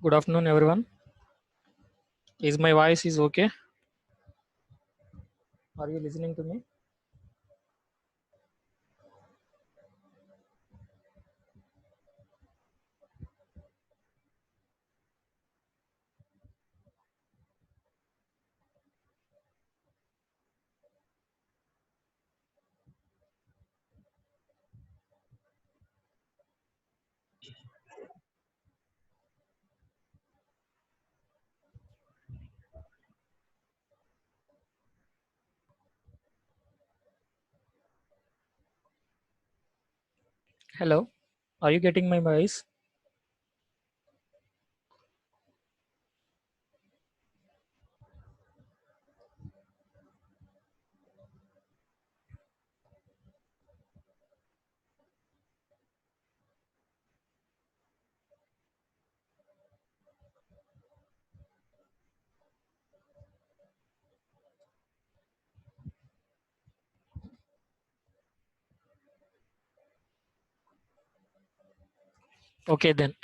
Good afternoon, everyone. Is my voice is okay? Are you listening to me? Hello. Are you getting my voice? Okay then.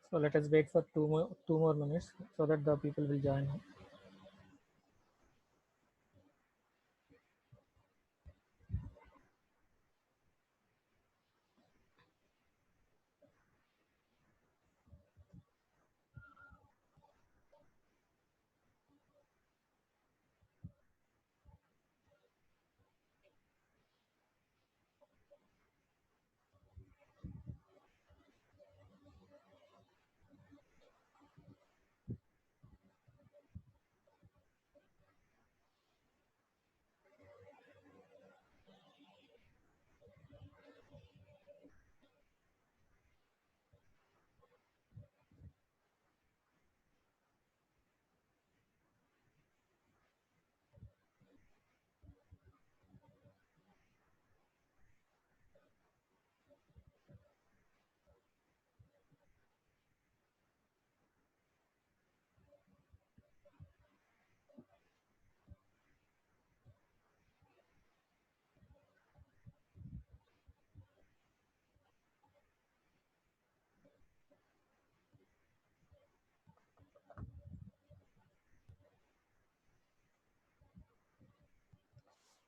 So let us wait for two more minutes so that the people will join.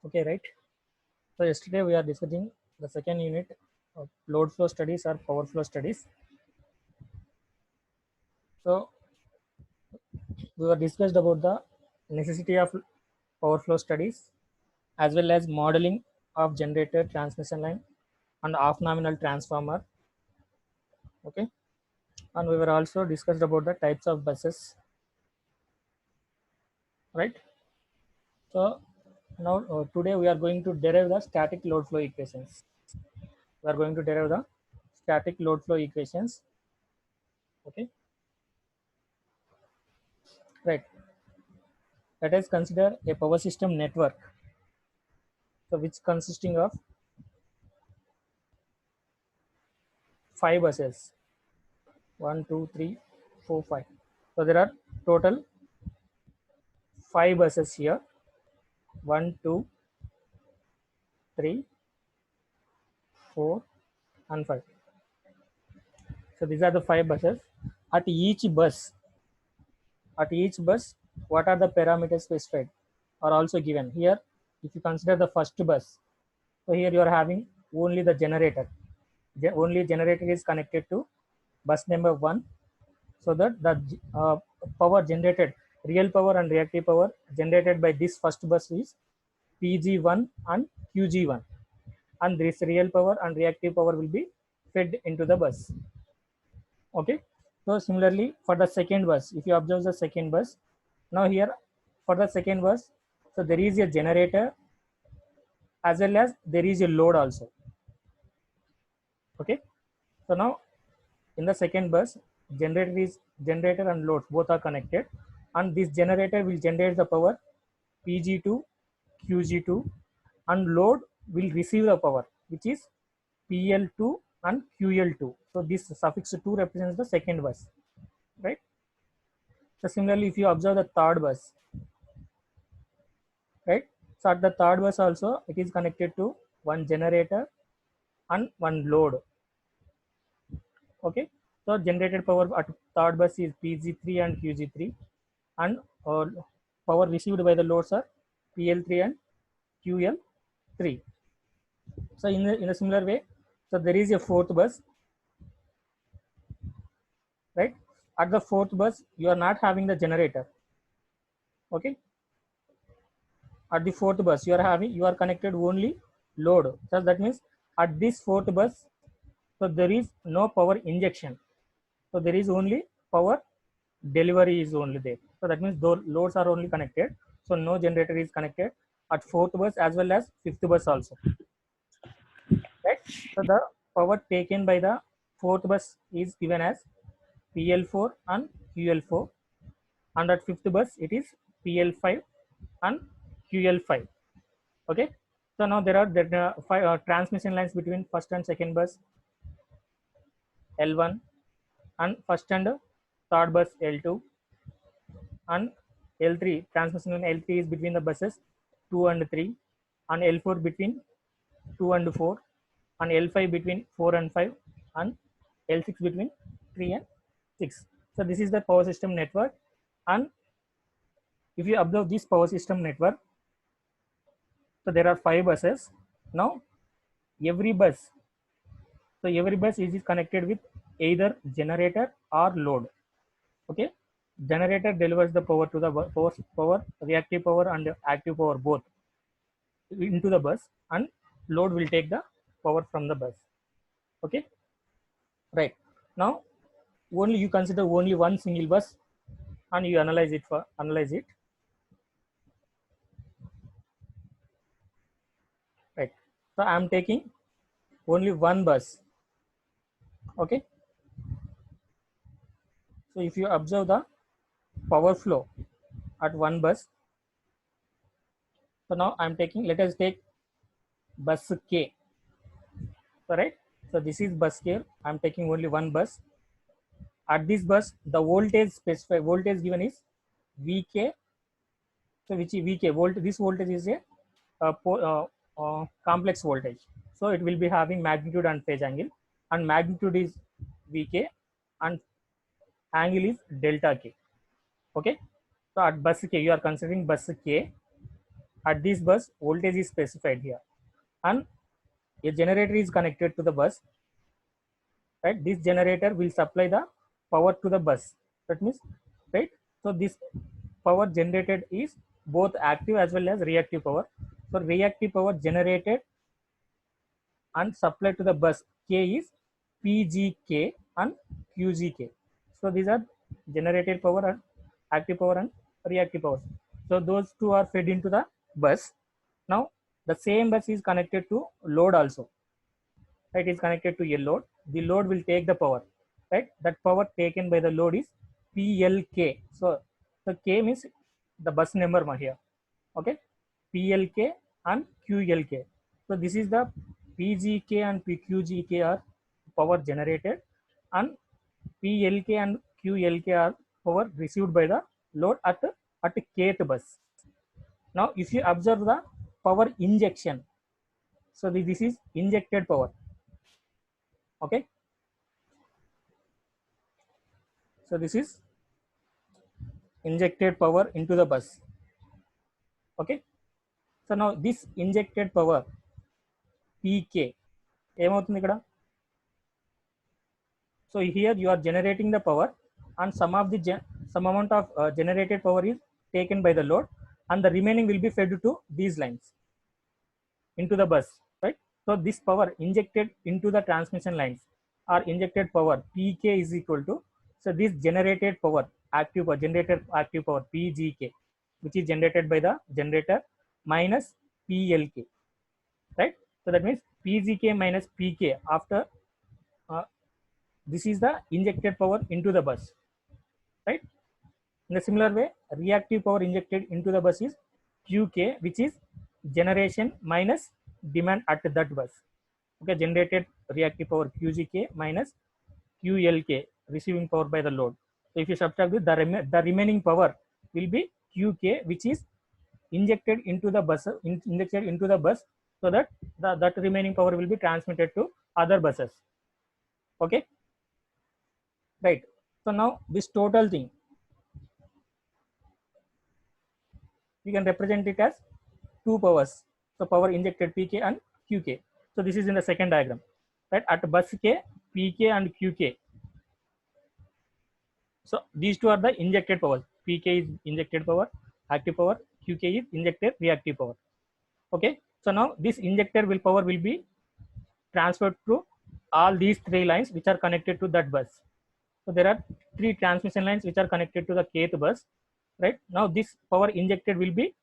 Okay, right? So yesterday we are discussing the second unit of load flow studies or power flow studies. So we were discussed about the necessity of power flow studies as well as modeling of generator, transmission line, and off nominal transformer. Okay, and we were also discussed about the types of buses, right? So now today we are going to derive the static load flow equations. We are going to derive the static load flow equations. Okay, right. Let us consider a power system network, so which consisting of five buses. One, two, three, four, five. So there are total five buses here. One, two, three, four, and five. So these are the five buses. At each bus, at each bus, what are the parameters specified are also given here. If you consider the first bus, so here you are having only the generator. Only generator is connected to bus number 1, so that the power generated, real power and reactive power generated by this first bus is Pg1 and Qg1, and this real power and reactive power will be fed into the bus. Okay, so similarly for the second bus, if you observe the second bus, now here for the second bus, so there is a generator as well as there is a load also. Okay, so now in the second bus, generator and load both are connected, and this generator will generate the power Pg2, Qg2, and load will receive the power which is PL2 and QL2. So this suffix 2 represents the second bus, right? So similarly, if you observe the third bus, right? So at the third bus also, it is connected to one generator and one load. Okay, so generated power at third bus is Pg3 and Qg3, and power received by the loads are PL3 and QL3. So in a similar way, so there is a fourth bus, right? At the fourth bus, you are not having the generator. Okay, at the fourth bus, you are connected only load. So that means at this fourth bus, so there is no power injection. So there is only power delivery is only there. So that means those loads are only connected. So no generator is connected at fourth bus as well as fifth bus also. Right. So the power taken by the fourth bus is given as PL4 and QL4, and at fifth bus it is PL5 and QL5. Okay. So now there are five transmission lines between first and second bus L1, and first and third bus L2, and L3 transmission line L3 is between the buses 2 and 3, and L4 between 2 and 4, and L5 between 4 and 5, and L6 between 3 and 6. So this is the power system network, and if you observe this power system network, so there are 5 buses. Now every bus, so every bus is connected with either generator or load. Okay, generator delivers the power to the power, reactive power and active power both into the bus, and load will take the power from the bus. Okay, right. Now only you consider only one single bus and you analyze it. Right, so I am taking only one bus. Okay, so if you observe the power flow at one bus, so now I am taking, let us take bus K. So right, so this is bus K. I am taking only one bus. At this bus, the voltage specified voltage given is Vk. So which is Vk volt. This voltage is a complex voltage. So it will be having magnitude and phase angle, and magnitude is Vk and angle is delta K. Okay. So at bus K, you are considering bus K. At this bus, voltage is specified here, and a generator is connected to the bus. Right, this generator will supply the power to the bus. That means, right, so this power generated is both active as well as reactive power. So reactive power generated and supplied to the bus K is PGK and QGK. So these are generated power and active power and reactive power. So those two are fed into the bus. Now the same bus is connected to load also. Right, is connected to a load. The load will take the power. Right, that power taken by the load is PLK. So the K means the bus number here. Okay, PLK and QLK. So this is the PGK and PQGK are power generated, and PLK and QLK are power received by the load at kth bus. Now if you observe the power injection, so this is injected power. Okay, so this is injected power into the bus. Okay, so now this injected power PK ఏమవుతుంది ఇక్కడ? So here you are generating the power, and some amount of generated power is taken by the load, and the remaining will be fed to these lines into the bus, right? So this power injected into the transmission lines or injected power Pk is equal to, so this generated power, generated active power Pgk, which is generated by the generator, minus PLk, right? So that means Pgk minus Pk after uh, this is the injected power into the bus, right? In a similar way, reactive power injected into the bus is Qk, which is generation minus demand at that bus. Okay, generated reactive power Qgk minus QLk, receiving power by the load. So if you subtract this, the remaining power will be Qk, which is injected into the bus, so that that remaining power will be transmitted to other buses. Okay, right. So now this total thing, we can represent it as two powers. So power injected Pk and Qk. So this is in the second diagram, right? At bus K, Pk and Qk. So these two are the injected powers. Pk is injected power, active power. Qk is injected reactive power. Okay. So now this injected power will be transferred to all these three lines which are connected to that bus. So there are three transmission lines which are connected to the kth bus, right? Now this power injected will be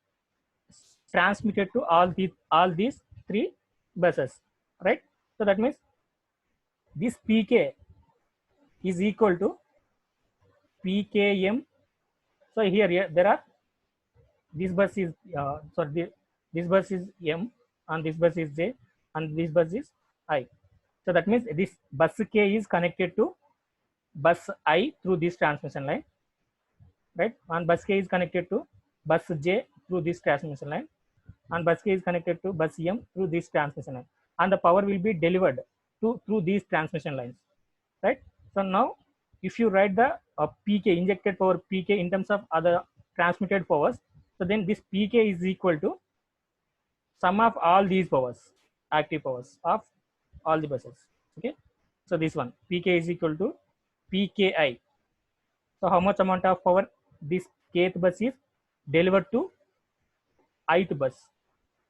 transmitted to all these three buses, right? So that means this Pk is equal to Pkm. So here there are, this bus is this bus is M, and this bus is J, and this bus is I. So that means this bus K is connected to bus I through this transmission line, right? And bus K is connected to bus J through this transmission line, and bus K is connected to bus M through this transmission line, and the power will be delivered to through these transmission lines, right? So now if you write the Pk, injected power Pk, in terms of other transmitted powers, so then this Pk is equal to sum of all these powers, active powers of all the buses. Okay, so this one Pk is equal to Pki. So how much amount of power this kth bus is delivered to ith bus?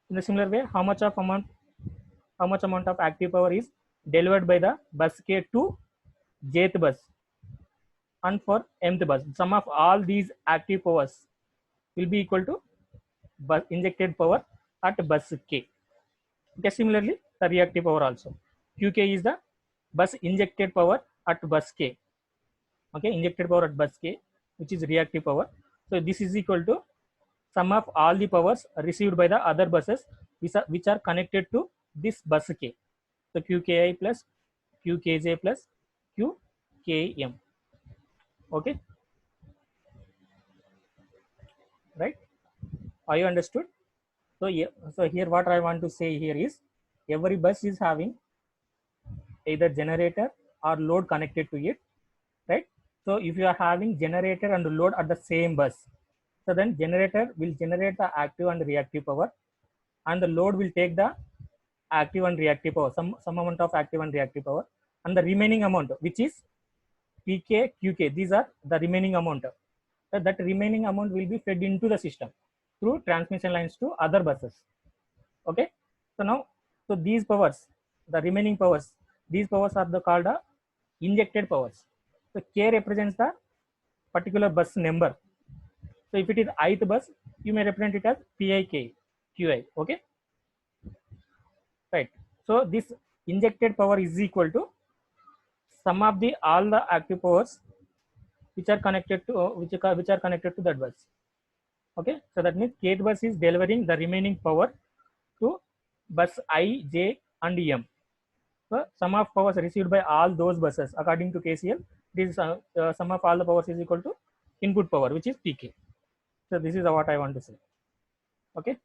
In a similar way, how much amount of active power is delivered by the bus K to jth bus, and for mth bus, sum of all these active powers will be equal to bus injected power at bus K. Okay, similarly the reactive power also, Qk is the bus injected power at bus K. Okay, injected power at bus K, which is reactive power. So this is equal to sum of all the powers received by the other buses which are connected to this bus K. So Qki plus Qkj plus Qkm. Okay, right? Are you understood? So yeah, so here what I want to say here is, every bus is having either generator or load connected to it, right? So if you are having generator and load at the same bus, so then generator will generate the active and reactive power, and the load will take the active and reactive power, some amount of active and reactive power, and the remaining amount, which is Pk, Qk, these are the remaining amount. So that remaining amount will be fed into the system through transmission lines to other buses. Okay, so now, so these powers, the remaining powers, these powers are the called injected powers. So K represents the particular bus number. So if it is ith bus, you may represent it as Pik, Qi. Okay, right? So this injected power is equal to sum of the all the active powers which are connected to which are connected to that bus. Okay, so that means kth bus is delivering the remaining power to bus I, J, and M. So sum of powers received by all those buses according to KCL, this sum of all the powers is equal to input power, which is Pk. So this is what I want to say. Okay,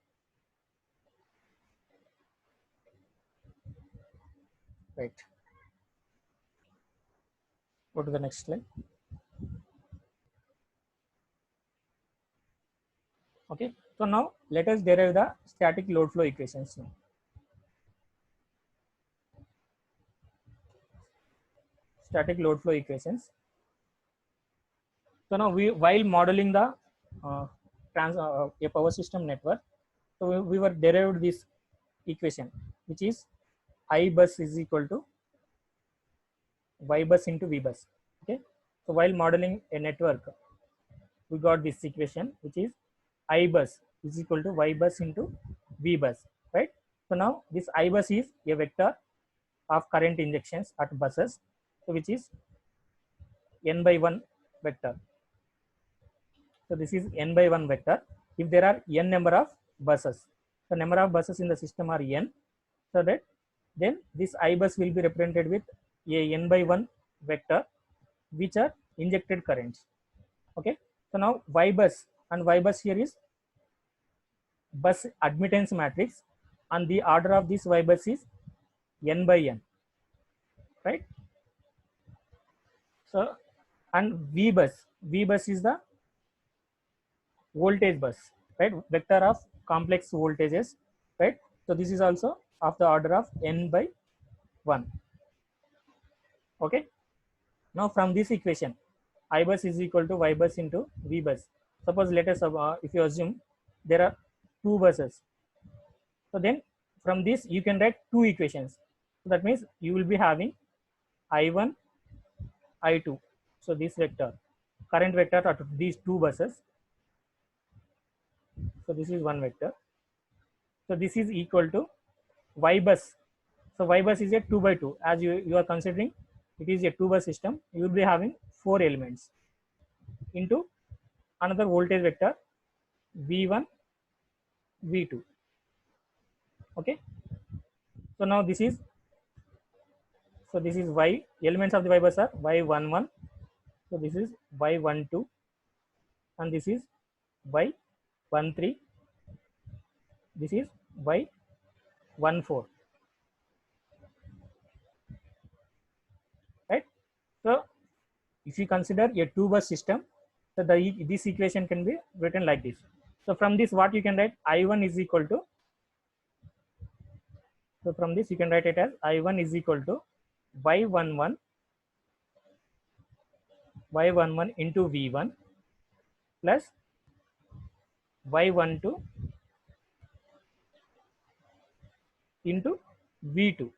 right. Go to the next slide. Okay, so now let us derive the static load flow equations now. static load flow equations. So now while modeling the a power system network, so we were derived this equation, which is I bus is equal to Y bus into V bus. Okay. So while modeling a network, we got this equation, which is I bus is equal to Y bus into V bus, right? So now this I bus is a vector of current injections at buses, so which is n by 1 vector. So this is n by 1 vector. If there are n number of buses, the number of buses in the system are n, so that then this I bus will be represented with a n by 1 vector, which are injected currents. Okay. So now Y bus, and Y bus here is bus admittance matrix, and the order of this Y bus is n by n, right? So, and V bus is the voltage bus, right? Vector of complex voltages, right? So this is also of the order of n by 1. Okay. Now from this equation, I bus is equal to Y bus into V bus. Suppose let us if you assume there are two buses, so then from this you can write two equations. So that means you will be having I1, I2. So this vector, current vector at these two buses. So this is one vector. So this is equal to Y bus. So Y bus is a 2 by 2. As you are considering it is a 2 bus system, you will be having 4 elements into another voltage vector V1, V2. Okay. So now this is, so this is Y, elements of the Y bus are Y11. So this is Y12, and this is Y13. This is Y14. Right. So if you consider a 2 bus system, so this equation can be written like this. So from this, what you can write, I1 is equal to, so from this you can write it as I1 is equal to Y11 into V1 plus Y12 into V2.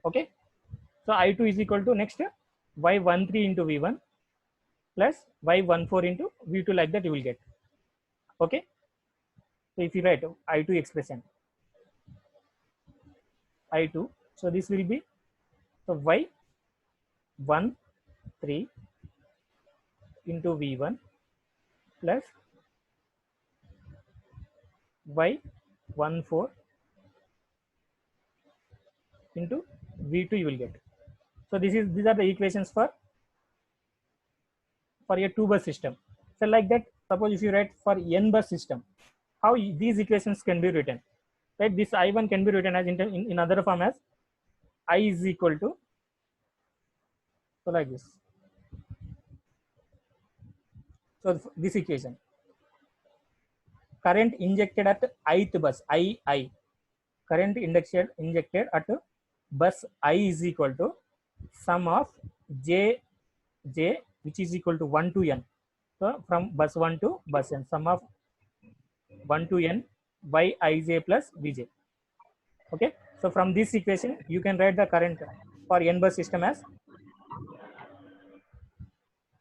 Okay. So I2 is equal to next Y13 into V1 plus Y14 into V2, like that you will get. Okay. So if you write I2 expression, I2, so this will be, so Y13 into V1 plus Y14 into V2 you will get. So these are the equations for a 2 bus system. So like that, suppose if you write for n bus system, how these equations can be written, right? This I1 can be written as in other form as I is equal to, so like this. So this equation, current injected at ith bus, I, current injected at bus I is equal to sum of j, which is equal to 1 to n. So from bus 1 to bus n, sum of 1 to n by ij plus vj. Okay. So from this equation, you can write the current for n bus system as,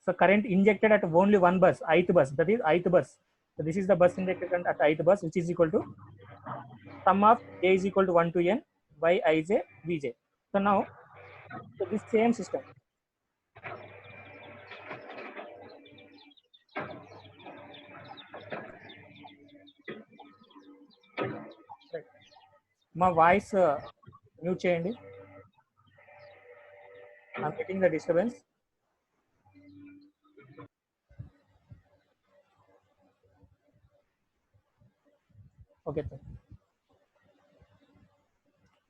so current injected at only one bus, ith bus, that is ith bus. So this is the bus injected current at ith bus, which is equal to sum of j is equal to 1 to n by ij vj. So now, so this same system, right? My voice mute cheyandi. I'm getting the disturbance. Okay.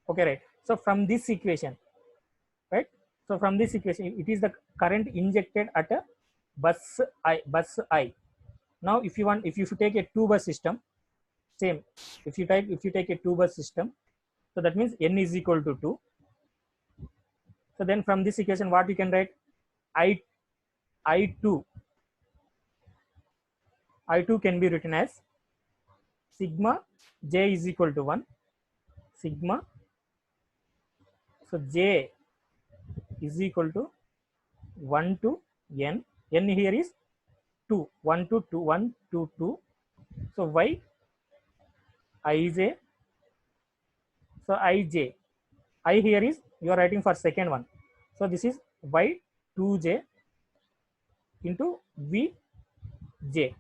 Okay, right. So from this equation, right? So from this equation, it is the current injected at a bus I. Now, if you take a 2 bus system, same. If you take a 2 bus system, so that means n is equal to 2. So then from this equation, what you can write? I2 can be written as sigma j is equal to 1 sigma. So j is equal to 1 to n. N here is 2. 1 to 2. 1 to 2. So y ij. So ij. I here is you are writing for second one. So this is y 2j into vj.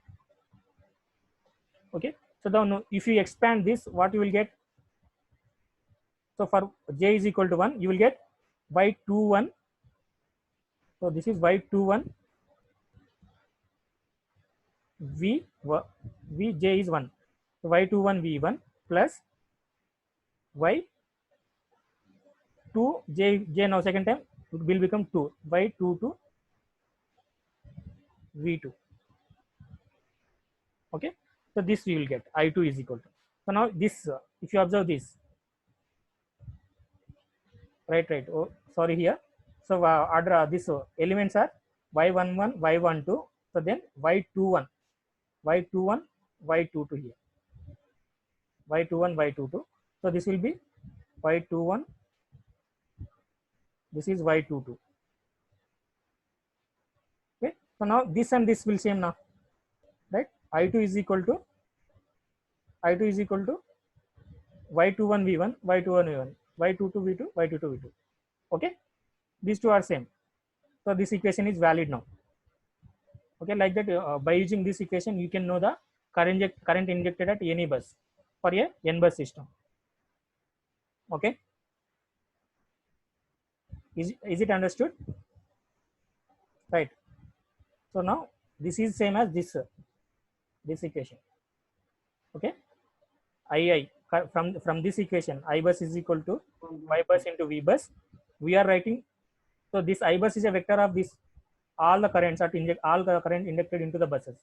Okay. So now if you expand this, what you will get? So for j is equal to 1, you will get y21. So this is y21 vj is 1. So y21 v1 plus y2 j now second time will become 2 y22 v2. Okay. So this we will get I2 is equal to. So now this if you observe this, right. Oh, sorry here. So order this elements are y11 y12. So then y21 y22 here, y21 y22. So this will be y21, this is y22. Okay. So now this and this will same now, right? I2 is equal to y21 v1 y21 v1 y22 v2 y22 v2. Okay, these two are same. So this equation is valid now. Okay, like that by using this equation you can know the current injected at any bus for a n bus system. Okay, is it understood? Right. So now this is same as this equation. Okay, I from this equation I bus is equal to y bus into v bus. We are writing, so this I bus is a vector of this all the currents are all the current injected into the buses.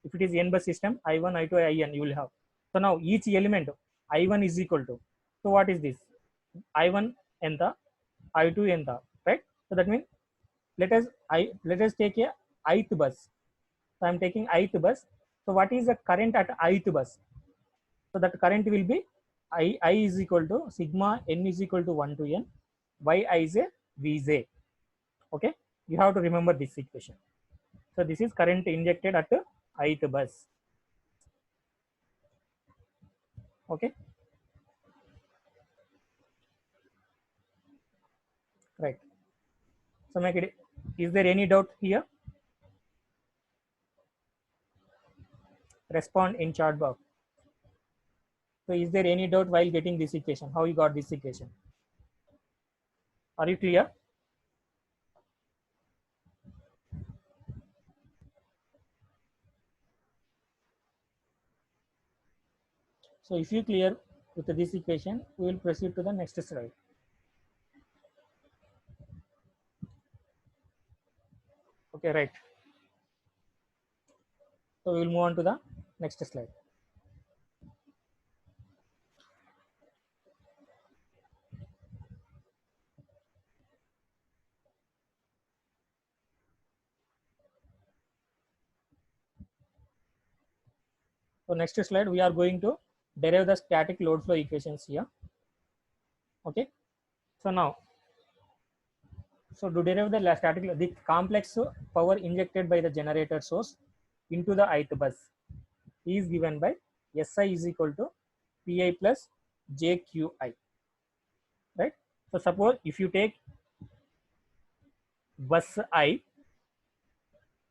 If it is n bus system, I1 I2 in you will have. So now each element I1 is equal to, so what is this? I1 enta, I2 enta, right? So that means let us take a ith bus. So I am taking ith bus. So what is the current at ith bus? So that current will be I is equal to sigma n is equal to 1 to n y ij vj. Okay, you have to remember this equation. So this is current injected at ith bus. Okay, right. So make it. Is there any doubt here? Respond in chat box. So is there any doubt while getting this equation? How you got this equation? Are you clear? So if you clear with this equation, we will proceed to the next slide. Okay, right. So we will move on to the next slide. So next slide, we are going to derive the static load flow equations here. Okay. So now, so to derive the the complex power injected by the generator source into the ith bus is given by SI is equal to PI plus JQI. Right. So suppose if you take bus I,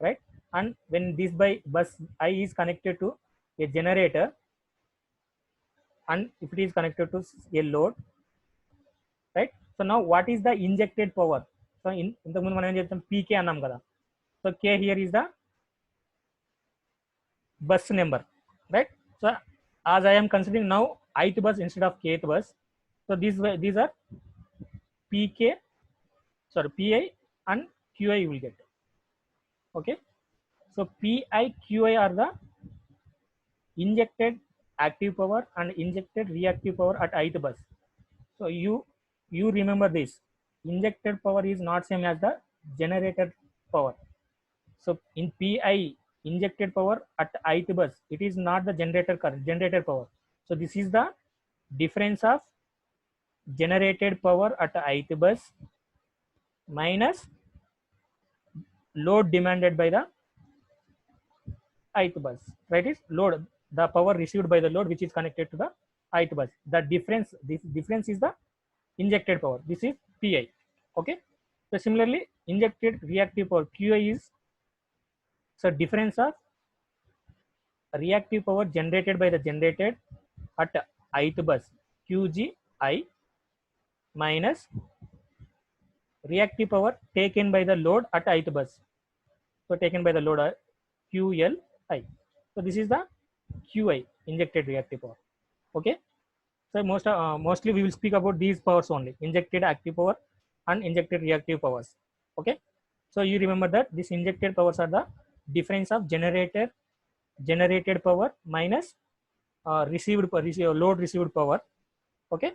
right, and when this by bus I is connected to a generator, and if it is connected to a load, right? So now what is the injected power? So in the PK annam kada. So K here is the bus number, right? So as I am considering now ith bus instead of kth bus, so these are PK, sorry, PI and QI you will get. Okay, so PI QI are the injected active power and injected reactive power at ith bus. So you remember this. injected power is not same as the generated power. So in Pi, injected power at ith bus, it is not the generator current, generated power. So this is the difference of generated power at ith bus minus load demanded by the ith bus, right? Is load, the power received by the load which is connected to the ith bus. The difference, this difference is the injected power. This is Pi. Okay. So similarly, injected reactive power QI is so difference of reactive power generated by the generated at ith bus QGI minus reactive power taken by the load at ith bus. So taken by the load QLI. So this is the QI, injected reactive power. Okay. So mostly we will speak about these powers only: injected active power and injected reactive powers. Okay. So you remember that these injected powers are the difference of generated power minus load received power. Okay.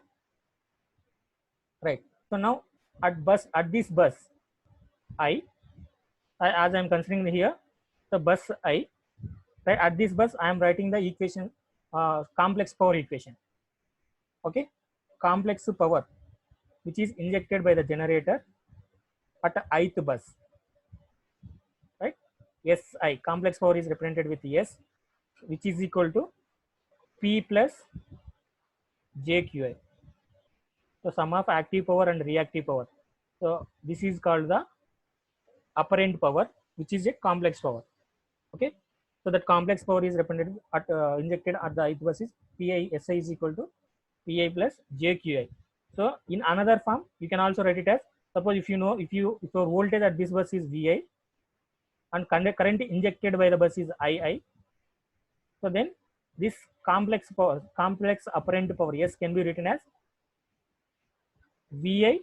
Right. So now at this bus I as I am considering here the bus I, right, at this bus I am writing the equation, complex power equation. Okay. Complex power which is injected by the generator at ith bus, right? Si, complex power is represented with S, which is equal to P plus JQI. So sum of active power and reactive power. So this is called the apparent power, which is a complex power. Okay. So that complex power is represented at injected at the ith bus is Pi Si is equal to Pi plus JQI. So in another form, you can also write it as, suppose if you know, if your voltage at this bus is Vi and current injected by the bus is Ii, so then this complex power, complex apparent power S can be written as Vi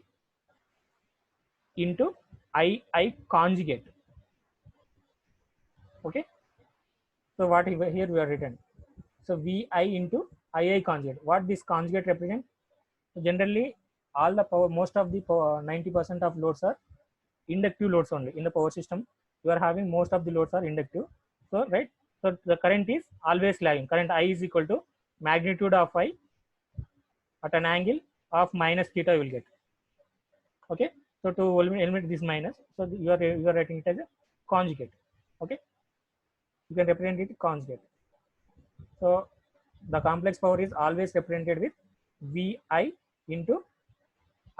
into Ii conjugate. Okay. So what here we are written. So Vi into Ii conjugate. What this conjugate represent? So generally, all the power, most of the power, 90% of loads are inductive loads only in the power system. You are having most of the loads are inductive. So right. So the current is always lagging. Current I is equal to magnitude of I at an angle of minus theta you will get. Okay. So to eliminate this minus, so you are writing it as a conjugate. Okay. You can represent it conjugate. So the complex power is always represented with Vi into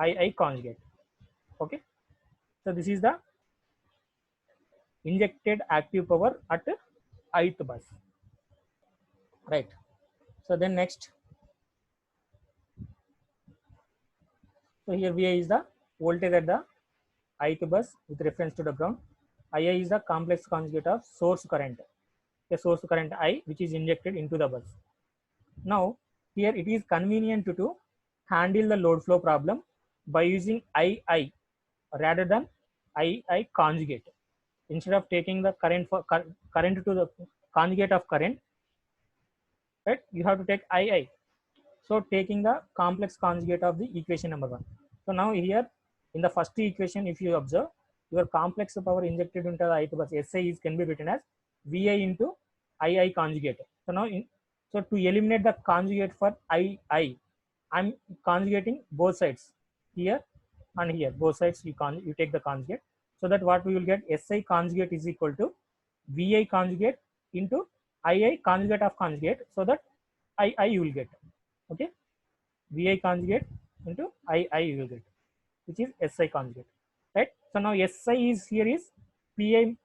Ii conjugate. Okay. So this is the injected active power at ith bus. Right. So then next. So here Vi is the voltage at the ith bus with reference to the ground. Ii is the complex conjugate of source current, a source current I which is injected into the bus. Now here it is convenient to handle the load flow problem by using Ii rather than Ii conjugate. Instead of taking the current to the conjugate of current, right, you have to take Ii. So taking the complex conjugate of the equation number 1. So now here in the first equation, if you observe, your complex power injected into the ith bus Si can be written as Vi into Ii conjugate. So now so to eliminate the conjugate for Ii, I'm conjugating both sides here and here. Both sides you take the conjugate, so that what we will get, Si conjugate is equal to Vi conjugate into Ii conjugate of conjugate, so that Ii you will get. Okay. Vi conjugate into Ii you will get, which is Si conjugate, right? So now Si is here is Pi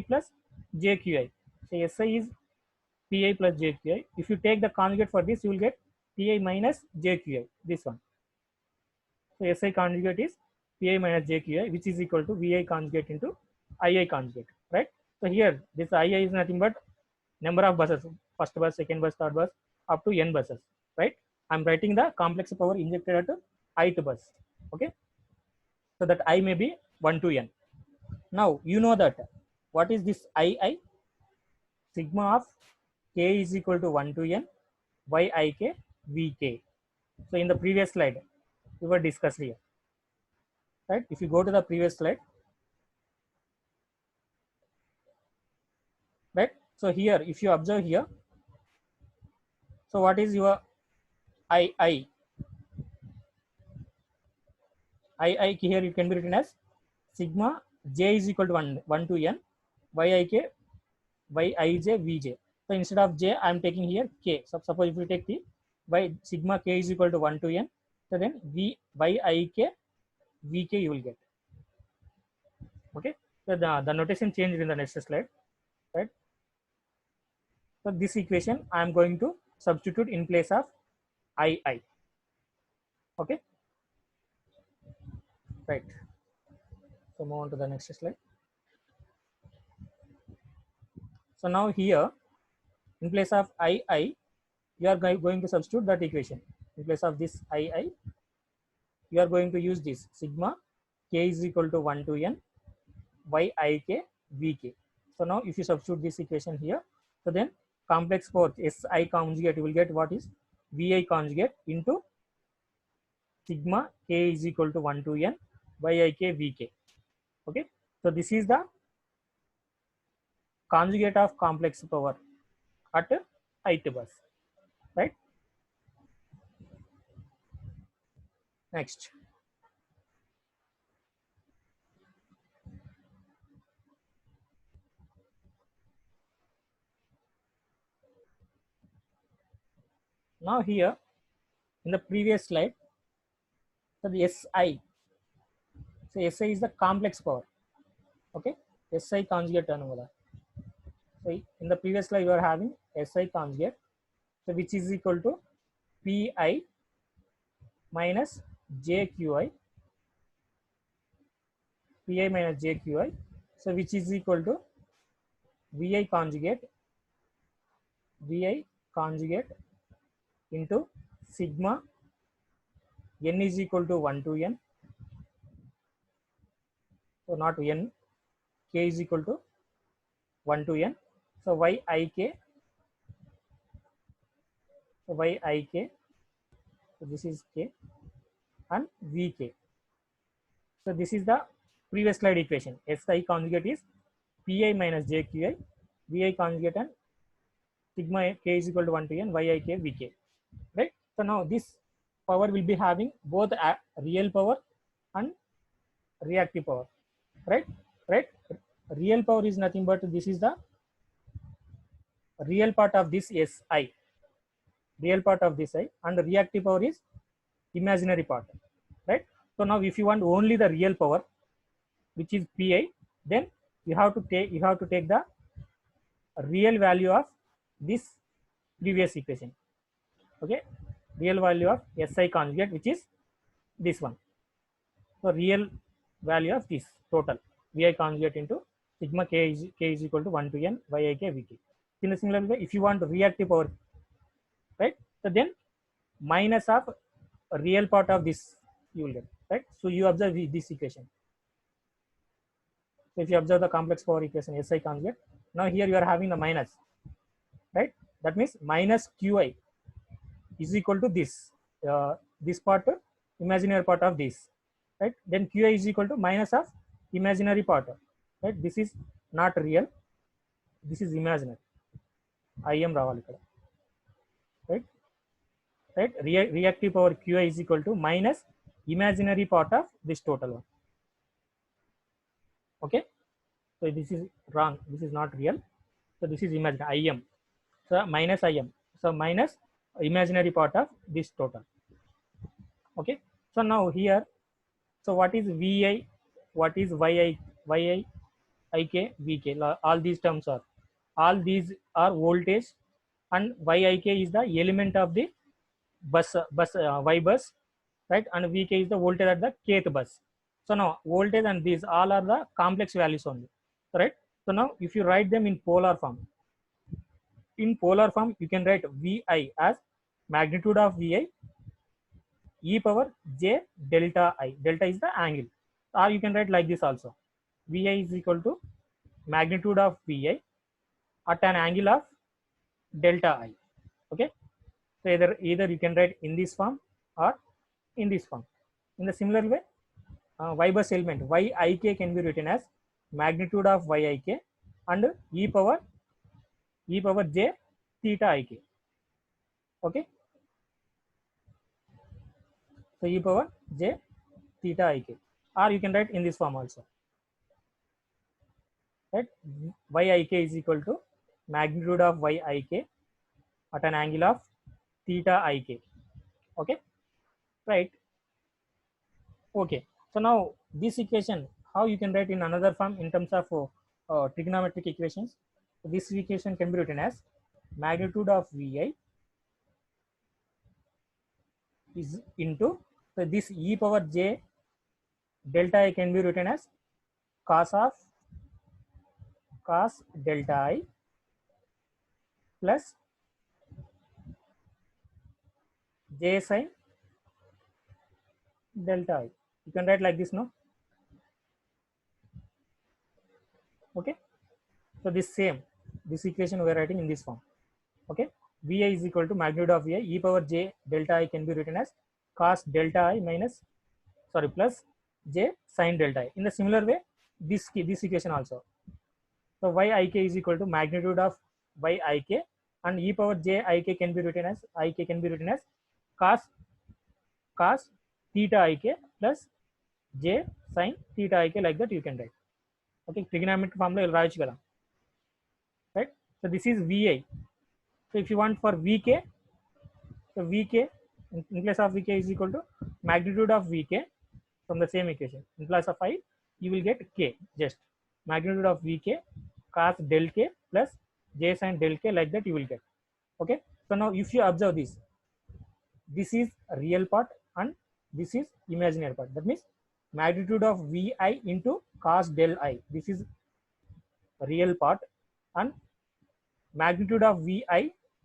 plus JQi. So Si is Pi plus JQi. If you take the conjugate for this, you will get Pi minus JQi, this one. So Si conjugate is Pi minus JQi, which is equal to Vi conjugate into Ii conjugate, right? So here this Ii is nothing but number of buses, first bus, second bus, third bus, up to n buses, right? I'm writing the complex power injected at ith bus. Okay. So that I may be 1 to n. Now you know that what is this Ii? Sigma of k is equal to 1 to n Yik Vk. So in the previous slide we were discussed here. right? If you go to the previous slide, right? So here, if you observe here, so what is your I here it can be written as sigma j is equal to 1 to n yik vj. So instead of j, I am taking here k. So suppose if you take the y sigma k is equal to 1 to n, so then v yik vk you will get. Okay. So the notation changed in the next slide, right? So this equation I am going to substitute in place of I. Okay, right. So move on to the next slide. So now here in place of I, you are going to substitute that equation. In place of this I, you are going to use this sigma k is equal to 1 to n yik vk. So now if you substitute this equation here, so then complex power Si conjugate, you will get what is Vi conjugate into sigma k is equal to 1 to n yik vk. Okay, so this is the conjugate of complex power at ith bus, right? Next, now here in the previous slide, so the Si, so Si is the complex power. Okay, Si conjugate another. So in the previous slide, you are having Si conjugate, so which is equal to Pi minus JQi, Pi minus JQi, so which is equal to Vi conjugate, Vi conjugate into sigma n is equal to 1 to n, so not n, k is equal to 1 to n, so yik, so yik, so this is k and vk. So this is the previous slide equation. Si conjugate is Pi minus JQi, Vi conjugate and sigma k is equal to 1 to n yik vk, right? So now this power will be having both real power and reactive power, right? Right? Real power is nothing but this is the real part of this Si, real part of this I, and the reactive power is imaginary part, right? So now if you want only the real power, which is Pi, then you have to take the real value of this previous equation. Okay, real value of Si conjugate, which is this one. So real value of this total Vi conjugate into sigma k is equal to 1 to n yik vk. In a similar way, if you want reactive power, right? So then minus of real part of this you will get, right? So you observe this equation. So if you observe the complex power equation Si conjugate, now here you are having the minus, right? That means minus Qi is equal to this part, imaginary part of this, right? Then Qi is equal to minus of imaginary part, right? This is not real, this is imaginary. Im రావాలి ఇక్కడ, right? Right? Reactive power Qi is equal to minus imaginary part of this total one. Okay, so this is wrong, this is not real, so this is imaginary Im, so minus Im, so minus imaginary part of this total. Okay, so now here, so what is Vi, what is Yi Ik Vk, all these terms are, all these are voltage, and Yik is the element of the bus Y bus, right? And Vk is the voltage at the kth bus. So now voltage and these all are the complex values only, right? So now if you write them in polar form, you can write Vi as magnitude of Vi e power j delta I. Delta is the angle, or you can write like this also. Vi is equal to magnitude of Vi at an angle of delta I. Okay, so either you can write in this form or in this form. In the similar way, y bus element yik can be written as magnitude of yik and e power j theta ik. Okay, so e power j theta ik, or you can write in this form also, right? Yik is equal to magnitude of yik at an angle of theta ik. Okay, right? Okay, so now this equation, how you can write in another form in terms of trigonometric equations. So this equation can be written as magnitude of vi is into, so this e power j delta I can be written as cos delta I plus j sin delta I. You can write like this, no? Okay, so this equation we are writing in this form. Okay, vi is equal to magnitude of vi e power j delta I can be written as cos delta I minus, sorry, plus j sin delta I. In the similar way, this equation also. So yik is equal to magnitude of yik and e power j ik can be written as cos theta ik plus j sin theta ik, like that you can write. Okay, trigonometric formula will write కదా, right? So this is vi. So if you want for vk, so vk in place of vk is equal to magnitude of vk from the same equation. In place of I, you will get k, just magnitude of vk cos del k plus j sin del k, like that you will get. Okay, so now if you observe this is real part and this is imaginary part. That means magnitude of vi into cos del I, this is real part, and magnitude of vi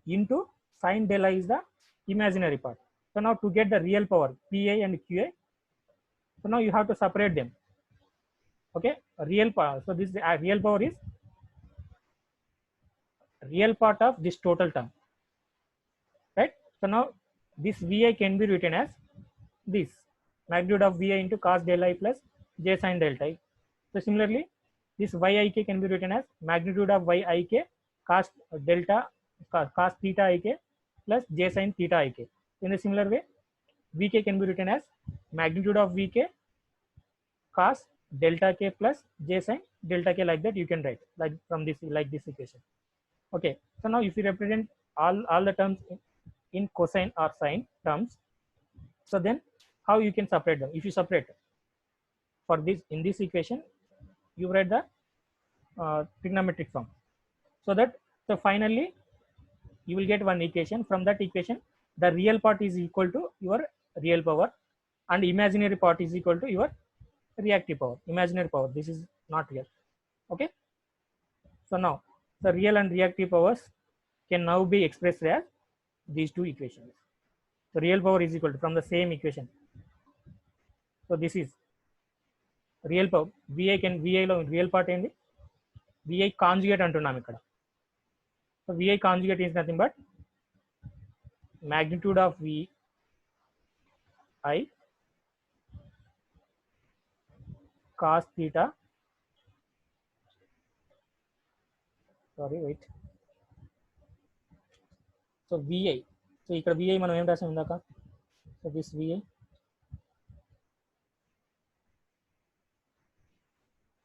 into sin del I is the imaginary part. So now to get the real power pi and qa, so now you have to separate them. Okay, real power, so this real power is real part of this total term, right? So now this vi can be written as this magnitude of vi into cos del I plus j sin delta I. So similarly, this yik can be written as magnitude of yik cos delta cos theta ik plus j sin theta ik. In a similar way, vk can be written as magnitude of vk cos delta k plus j sin delta k, like that you can write, like from this, like this equation. Okay, so now if you represent all the terms in cosine or sine terms, so then how you can separate them? If you separate for this in this equation, you write the trigonometric form, so that, so finally you will get one equation. From that equation, the real part is equal to your real power and imaginary part is equal to your reactive power, imaginary power. This is not real. Okay, so now the real and reactive powers can now be expressed as these two equations. So real power is equal to, from the same equation, so this is real power vi can, vi lo real part ఏంది, vi conjugate అంటున్నాం ఇక్కడ. So vi conjugate is nothing but magnitude of vi cos theta, sorry wait, so vi, so ఇక్కడ vi మనం ఏం రాసాం ఇందాక, so this vi,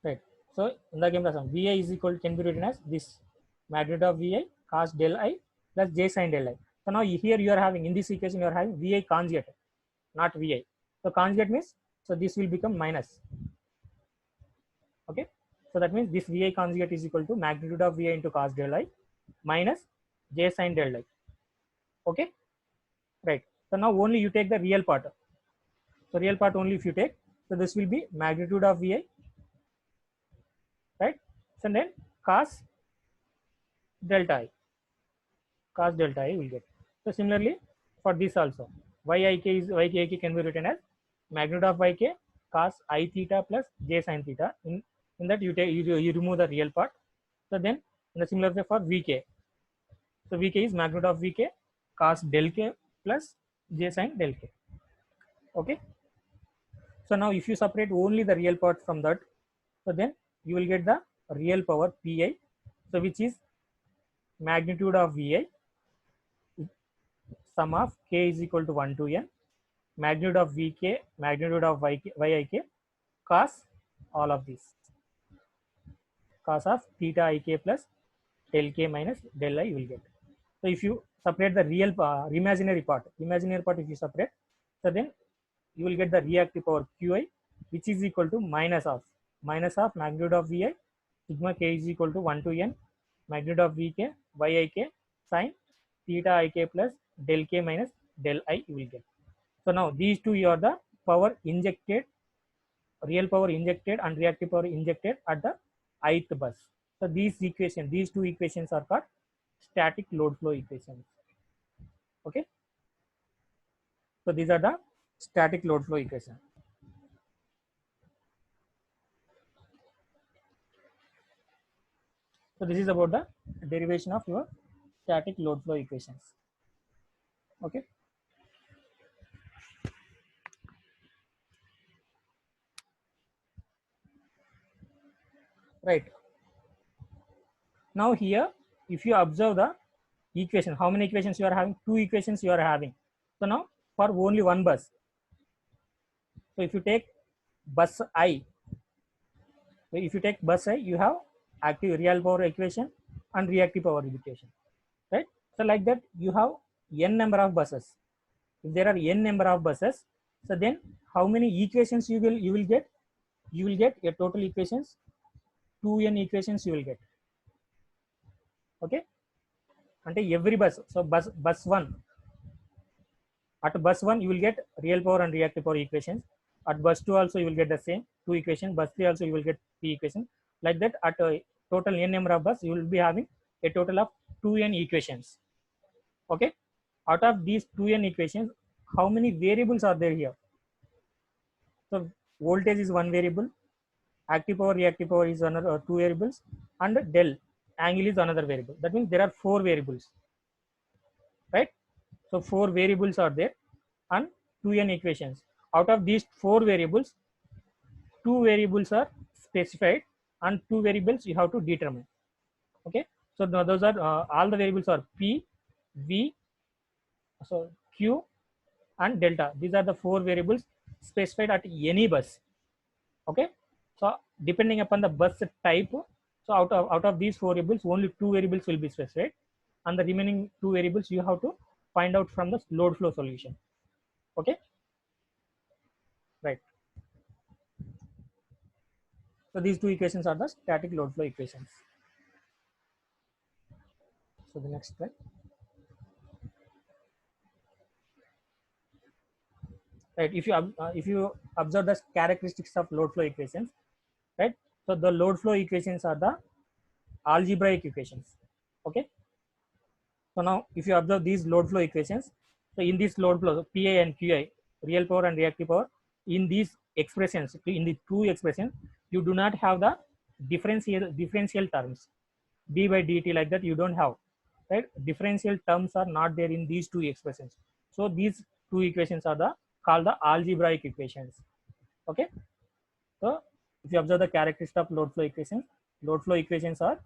right? So ఇందాక ఏం రాసాం, vi is equal can be written as this magnitude of vi cos del I plus j sin del I. So now here you are having, in this equation you are having vi conjugate, not vi. So conjugate means, so this will become minus. Okay, so that means this vi conjugate is equal to magnitude of vi into cos del I minus j sin del I. Okay, right? So now only you take the real part, so real part only if you take, so this will be magnitude of vi, right? So then cos delta I will get. So similarly for this also, yik can be written as magnitude of yk cos I theta plus j sin theta. In that you take, you remove the real part. So then in the similar way for vk, so vk is magnitude of vk cos del k plus j sin del k. Okay, so So now if you separate only the real part from that, so then you will get the real power Pi, so which is magnitude of Vi, sum of k is equal to 1 to n, magnitude of Vk, magnitude of Yik, cos all of these, cos of theta ik plus del k minus del I you will get. So if you separate the real imaginary part if you separate, so then you will get the reactive power Qi, which is equal to minus of magnitude of Vi, sigma k is equal to 1 to n, magnitude of Vk, Yik, sin theta ik plus del k minus del I you will get. So now these two are the power injected, real power injected and reactive power injected at the ith bus. So these two equations are called static load flow equations. Okay. So these are the static load flow equation. So this is about the derivation of your static load flow equations. Okay. Right. Now here, if you observe the equation, how many equations you are having? Two equations you are having. So now for only one bus. So if you take bus I, you have active real power equation and reactive power equation, right? So like that you have n number of buses. If there are n number of buses, so then how many equations you will get? You will get a total equations, 2n equations you will get. Okay, and every bus, so bus 1, at bus 1 you will get real power and reactive power equations. At bus 2 also you will get the same 2 equations. Bus 3 also you will get 3 equations. Like that, at a total n number of bus you will be having a total of 2n equations. Okay, out of these 2n equations, how many variables are there here? So voltage is one variable, active power, reactive power is another two variables, and del angle is another variable. That means there are 4 variables, right? So 4 variables are there and 2n equations. Out of these 4 variables, 2 variables are specified and 2 variables you have to determine. Okay, so now those are all the variables are P, V, so Q and delta. These are the 4 variables specified at any bus. Okay, so depending upon the bus type, so out of these 4 variables, only 2 variables will be specified, and the remaining 2 variables you have to find out from the load flow solution. Okay, right. So these two equations are the static load flow equations. So the next slide. Right, if you observe the characteristics of load flow equations, right? So the load flow equations are the algebraic equations. Okay, so now if you observe these load flow equations, so in this load flow, Pi and Qi, real power and reactive power, in these expressions, in the two expressions, you do not have the differential terms, d by dt, like that you don't have, right? Differential terms are not there in these two expressions. So these two equations are the called the algebraic equations. Okay, so if you observe the characteristics of load flow equations are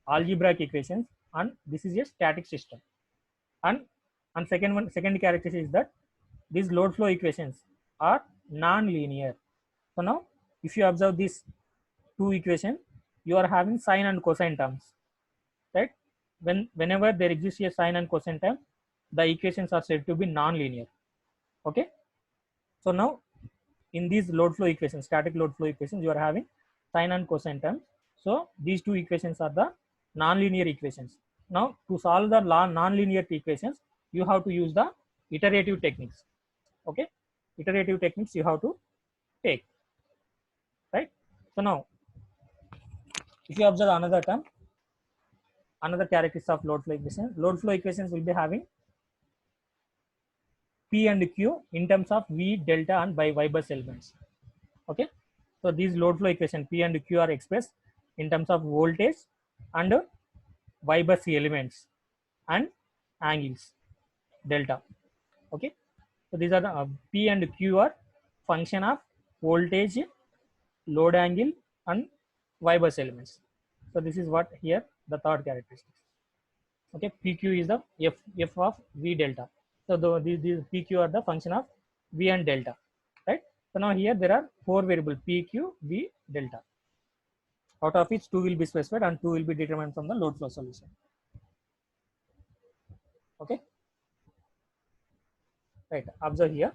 algebraic equations, and this is a static system. And second characteristic is that these load flow equations are non-linear. So now if you observe these two equations, you are having sine and cosine terms, right? Whenever there exists a sine and cosine term, the equations are said to be non-linear. Okay, so now in these load flow equations, static load flow equations, you are having sine and cosine terms. So these two equations are the non-linear equations. Now to solve the non-linear equations, you have to use the iterative techniques. Okay, iterative techniques you have to take, right? So now if you observe another term, another characteristic of load flow equations will be having P and Q in terms of V, delta and by Y bus elements. Okay, so these load flow equation P and Q are expressed in terms of voltage and Y bus elements and angles delta. Okay, so these are the P and Q are function of voltage, load angle, and Y bus elements. So this is what here the third characteristic. Okay, PQ is the f of V delta. So these PQ are the function of V and delta, right? So now here there are four variables PQ, V, delta. Out of which two will be specified and two will be determined from the load flow solution. Okay, right. Observe here.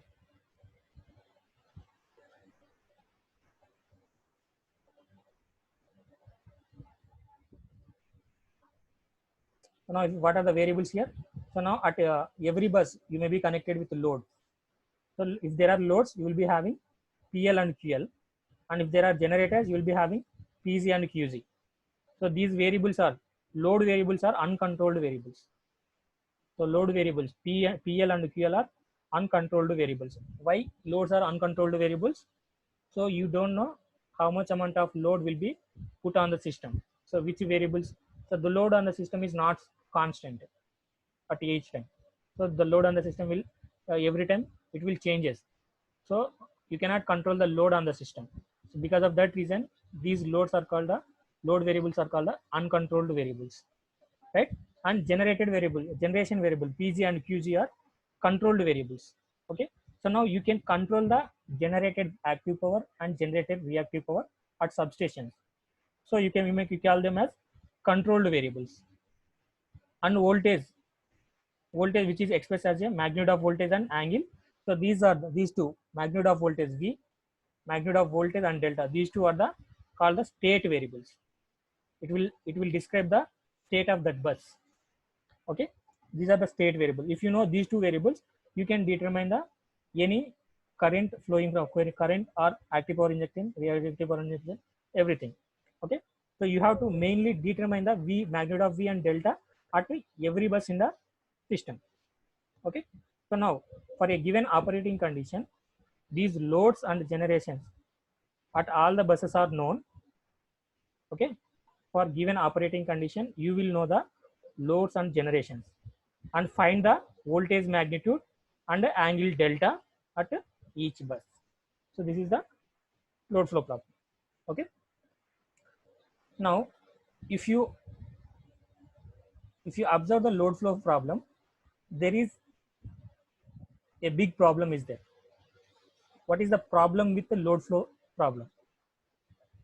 So now what are the variables here? So now at every bus you may be connected with load. So if there are loads, you will be having PL and QL, and if there are generators, you will be having PZ and QZ. So these variables are load variables are uncontrolled variables. So load variables PL and QL are uncontrolled variables. Why loads are uncontrolled variables? So you don't know how much amount of load will be put on the system. So which variables? So the load on the system is not constant at each time. So the load on the system will every time it will changes. So you cannot control the load on the system. So because of that reason, these loads are called the load variables are called the uncontrolled variables, right? And generation variable PG and QG are controlled variables. Okay. So now you can control the generated active power and generated reactive power at substations. So you call them as controlled variables. And voltage which is expressed as a magnitude of voltage and angle. So these two, magnitude of voltage V, magnitude of voltage and delta. These two are the called the state variables. It will describe the state of that bus. Okay, these are the state variable. If you know these two variables, you can determine the any current flowing from current or active power injection, reactive power injection, everything. Okay, so you have to mainly determine the V, magnitude of V and delta at every bus in the system. Okay, so now for a given operating condition, these loads and generations at all the buses are known. Okay, for given operating condition, you will know the loads and generations and find the voltage magnitude and angle delta at each bus. So this is the load flow problem. Okay, now if you observe the load flow problem, there is a big problem is there. What is the problem with the load flow problem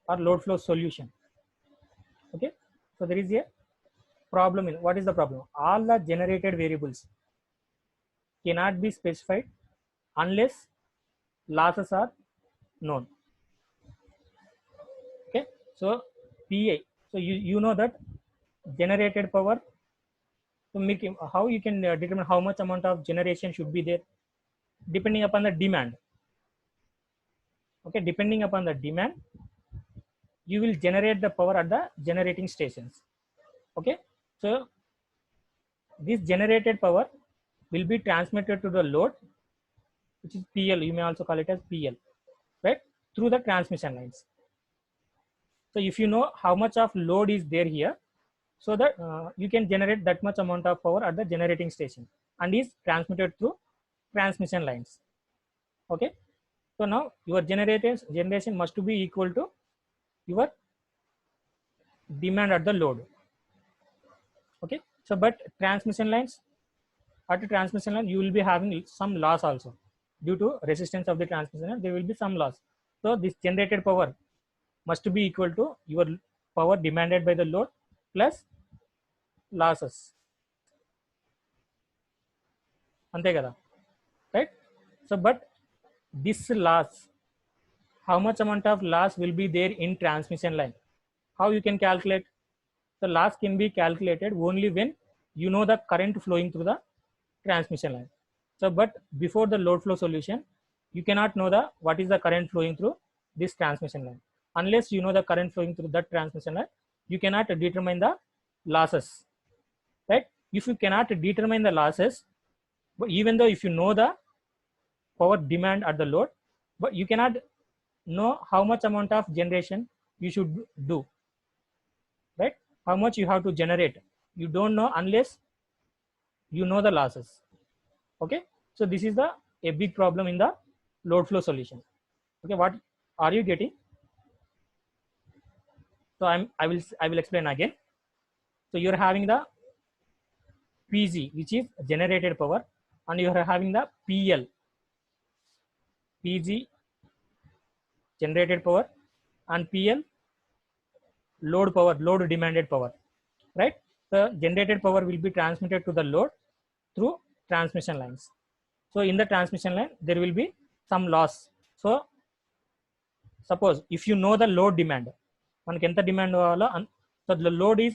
or load flow solution? Okay, so there is a problem in what is the problem? All the generated variables cannot be specified unless losses are known. Okay, so PA, so you know that generated power, to make how you can determine how much amount of generation should be there depending upon the demand. Okay, depending upon the demand, you will generate the power at the generating stations. Okay, so this generated power will be transmitted to the load, which is PL, you may also call it as PL, right, through the transmission lines. So if you know how much of load is there here, so that you can generate that much amount of power at the generating station and is transmitted through transmission lines. Okay, so now your generation must be equal to your demand at the load. Okay, so but transmission lines, at the transmission line you will be having some loss also due to resistance of the transmission line, there will be some loss. So this generated power must be equal to your power demanded by the load plus losses. Ante kada, right? So but this loss, how much amount of loss will be there in transmission line? How you can calculate? The loss can be calculated only when you know the current flowing through the transmission line. So but before the load flow solution, you cannot know the what is the current flowing through this transmission line. Unless you know the current flowing through that transmission line, you cannot determine the losses, right? If you cannot determine the losses, but even though if you know the power demand at the load, but you cannot know how much amount of generation you should do, right? How much you have to generate, you don't know unless you know the losses. Okay, so this is the a big problem in the load flow solution. Okay, what Are you getting? So I will explain again. So you're having the PG, which is generated power, and you are having the PG generated power, and PL load power, load demanded power, right? The generated power will be transmitted to the load through transmission lines. So in the transmission line, there will be some loss. So suppose if you know the load demand, మనకి ఎంత demand కావాలో so the load is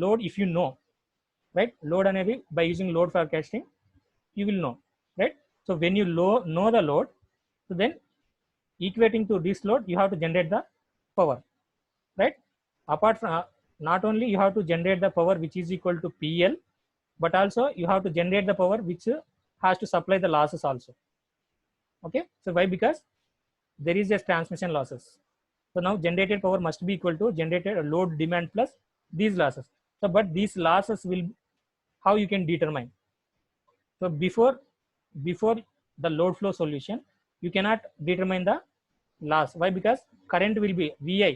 load if you know, right? Load అనేది by using load forecasting you will know, right? So when you know the load, so then equating to this load you have to generate the power, right? Apart from not only you have to generate the power which is equal to PL, but also you have to generate the power which has to supply the losses also. Okay, so why? Because there is just transmission losses. So now generated power must be equal to generated load demand plus these losses. So but these losses will, how you can determine? So before the load flow solution, you cannot determine the loss. Why? Because current will be VI,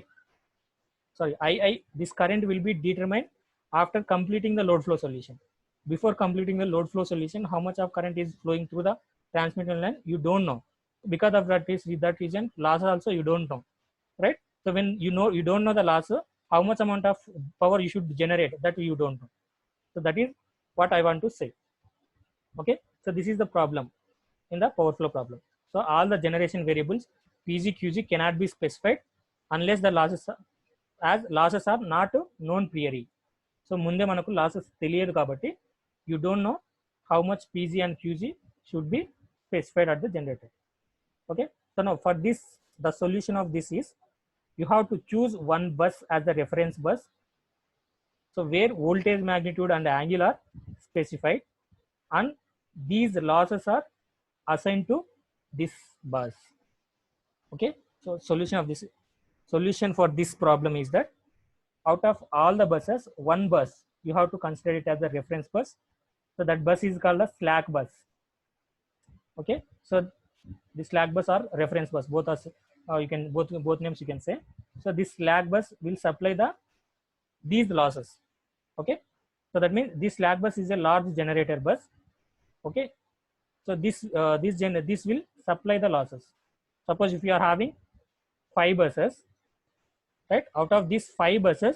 sorry II, this current will be determined after completing the load flow solution. Before completing the load flow solution, how much of current is flowing through the transmission line, you don't know. Because of that reason, loss also you don't know, right? So when you don't know the loss, how much amount of power you should generate, that you don't know. So that is what I want to say. Okay, so this is the problem in the power flow problem. So all the generation variables PG, QG cannot be specified unless the losses are not known priori. So ముందే మనకు losses తెలియదు కాబట్టి you don't know how much PG and QG should be specified at the generator. Okay, so now for this, the solution of this is you have to choose one bus as the reference bus. So where voltage magnitude and angle are specified, and these losses are assigned to this bus. Okay, so solution for this problem is that out of all the buses, one bus you have to consider it as a reference bus. So that bus is called a slack bus. Okay, so the slack bus or reference bus, both are you can both names you can say. So this slack bus will supply these losses. Okay, so that means this slack bus is a large generator bus. Okay, so this will supply the losses. Suppose if you are having 5 buses, right? Out of these 5 buses,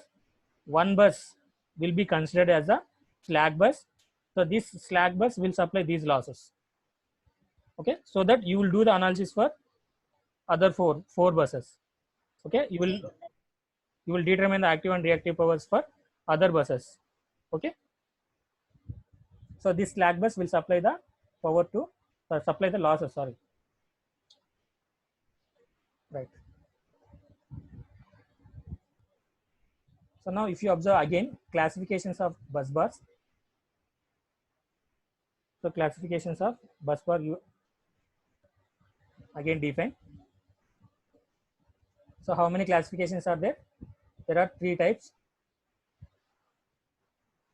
one bus will be considered as a slack bus. So this slack bus will supply these losses. Okay, so that you will do the analysis for other four buses. Okay, you will determine the active and reactive powers for other buses. Okay, so this slack bus will supply the power to supply the losses, sorry, right? So now if you observe again classifications of bus bars, so classifications of bus bar you again define. So how many classifications are there? There are 3 types.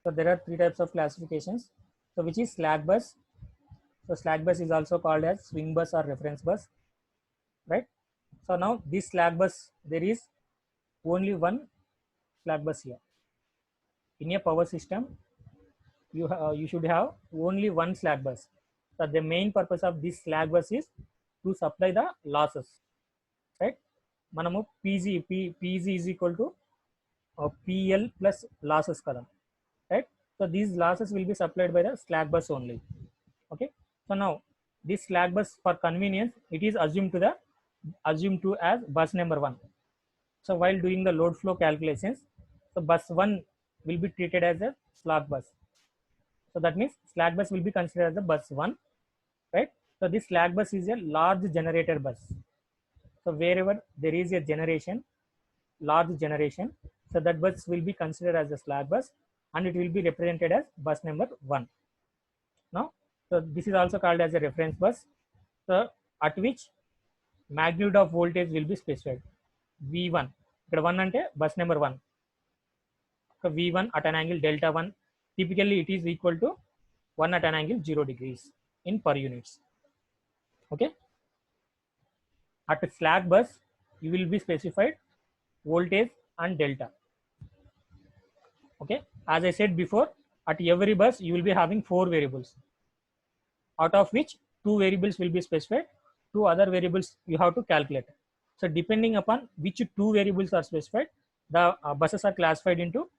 So there are 3 types of classifications. So which is slack bus. So slack bus is also called as swing bus or reference bus, right? So now this slack bus, there is only one slack bus here. In a power system, you should have only one slack bus. So the main purpose of this slack bus is to supply the losses, right? Manamu PG is equal to PL plus losses kada, right? So these losses will be supplied by the slack bus only. Okay, so now this slack bus, for convenience, it is assumed to as bus number 1. So while doing the load flow calculations, so bus 1 will be treated as a slack bus. So that means slack bus will be considered as the bus 1, right? So this slack bus is a large generator bus. So wherever there is a large generation, so that bus will be considered as a slack bus, and it will be represented as bus number 1. Now, so this is also called as a reference bus. So at which magnitude of voltage will be specified. V1. Ikkada 1 ante bus number 1. So V1 at an angle delta 1. Typically it is equal to 1 at an angle 0 degrees in per units. Okay. At a slack bus, you will be specified voltage and delta. Okay, as I said before, at every bus you will be having 4 variables, out of which 2 variables will be specified, 2 other variables you have to calculate. So depending upon which 2 variables are specified, the buses are classified into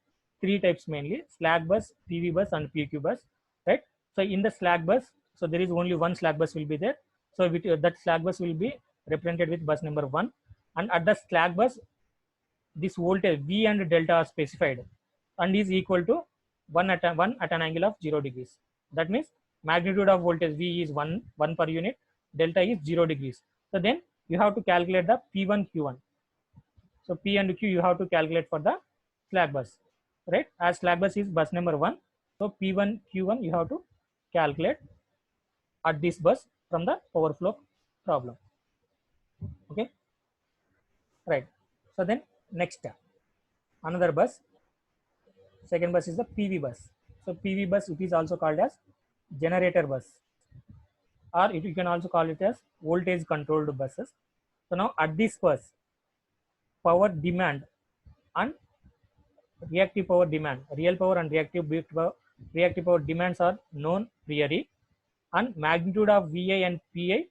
3 types mainly: slack bus, PV bus, and PQ bus, right? So in the slack bus, so there is only one slack bus will be there. So with, that slack bus will be represented with bus number 1, and at the slack bus, this voltage V and delta are specified and is equal to 1 at an angle of 0 degrees. That means magnitude of voltage V is 1 per unit, delta is 0 degrees. So then you have to calculate the P1 Q1. So P and Q you have to calculate for the slack bus, right? As slack bus is bus number 1, so P1 Q1 you have to calculate at this bus from the power flow problem. Okay, right? So then next, another bus, second bus is the PV bus. So PV bus, it is also called as generator bus, or you can also call it as voltage controlled buses. So now at this bus, power demand and reactive power demand, real power and reactive power demands are known priori, and magnitude of VA and PI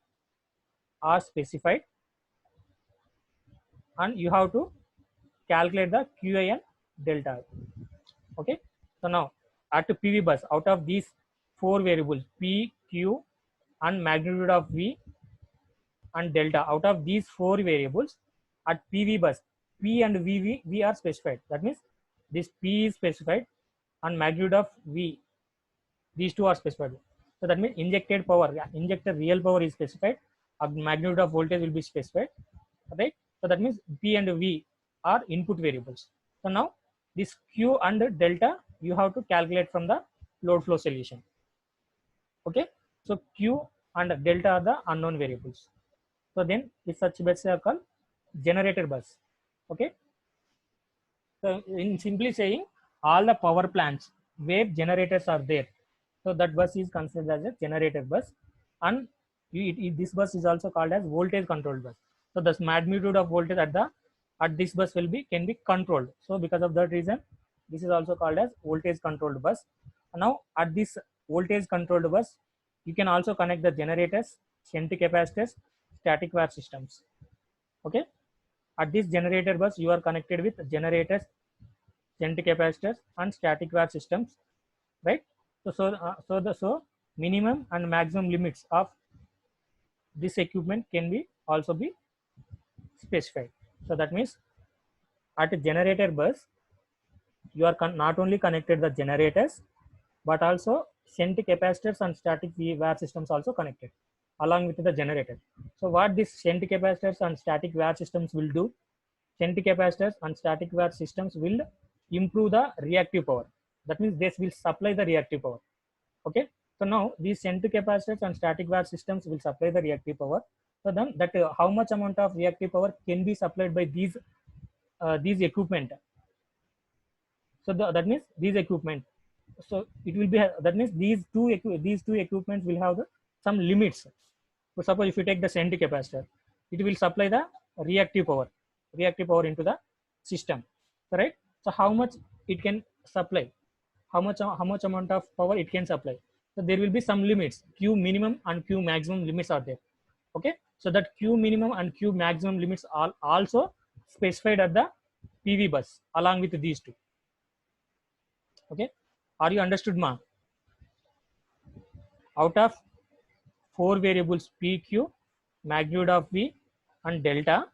are specified, and you have to calculate the QI and delta. Okay, so now at the PV bus, out of these 4 variables P, Q, and magnitude of V and delta, out of these 4 variables at PV bus, P and V are specified. That means this P is specified and magnitude of V, these two are specified. So that means injected power, injected real power is specified, magnitude of voltage will be specified, right? So that means P and V are input variables. So now this Q and delta you have to calculate from the load flow solution. Okay, so Q and delta are the unknown variables. So then if such buses are called generator bus. Okay, so in simply saying, all the power plants where generators are there, so that bus is considered as a generator bus, and this bus is also called as voltage controlled bus. So the magnitude of voltage at this bus can be controlled. So because of that reason, this is also called as voltage controlled bus. Now at this voltage controlled bus, you can also connect the generators, shunt capacitors, static wire systems. Okay, at this generator bus you are connected with generators, shunt capacitors, and static wire systems, right? So minimum and maximum limits of this equipment can be also be specified. So that means at a generator bus, you are not only connected the generators, but also shunt capacitors and static wire systems also connected along with the generator. So what these shunt capacitors and static wire systems will do, shunt capacitors and static wire systems will improve the reactive power. That means this will supply the reactive power. Okay, so now these shunt capacitors and static wire systems will supply the reactive power. So then that how much amount of reactive power can be supplied by these equipment. So that means these equipment, so it will be, that means these two equipments will have some limits. So suppose if you take the shunt capacitor, it will supply the reactive power into the system, right? So how much it can supply, how much amount of power it can supply. So there will be some limits, Q minimum and Q maximum limits are there. Okay, so that Q minimum and Q maximum limits are also specified at the PV bus along with these two. Okay, are you understood, ma? Out of 4 variables PQ, magnitude of V, and delta,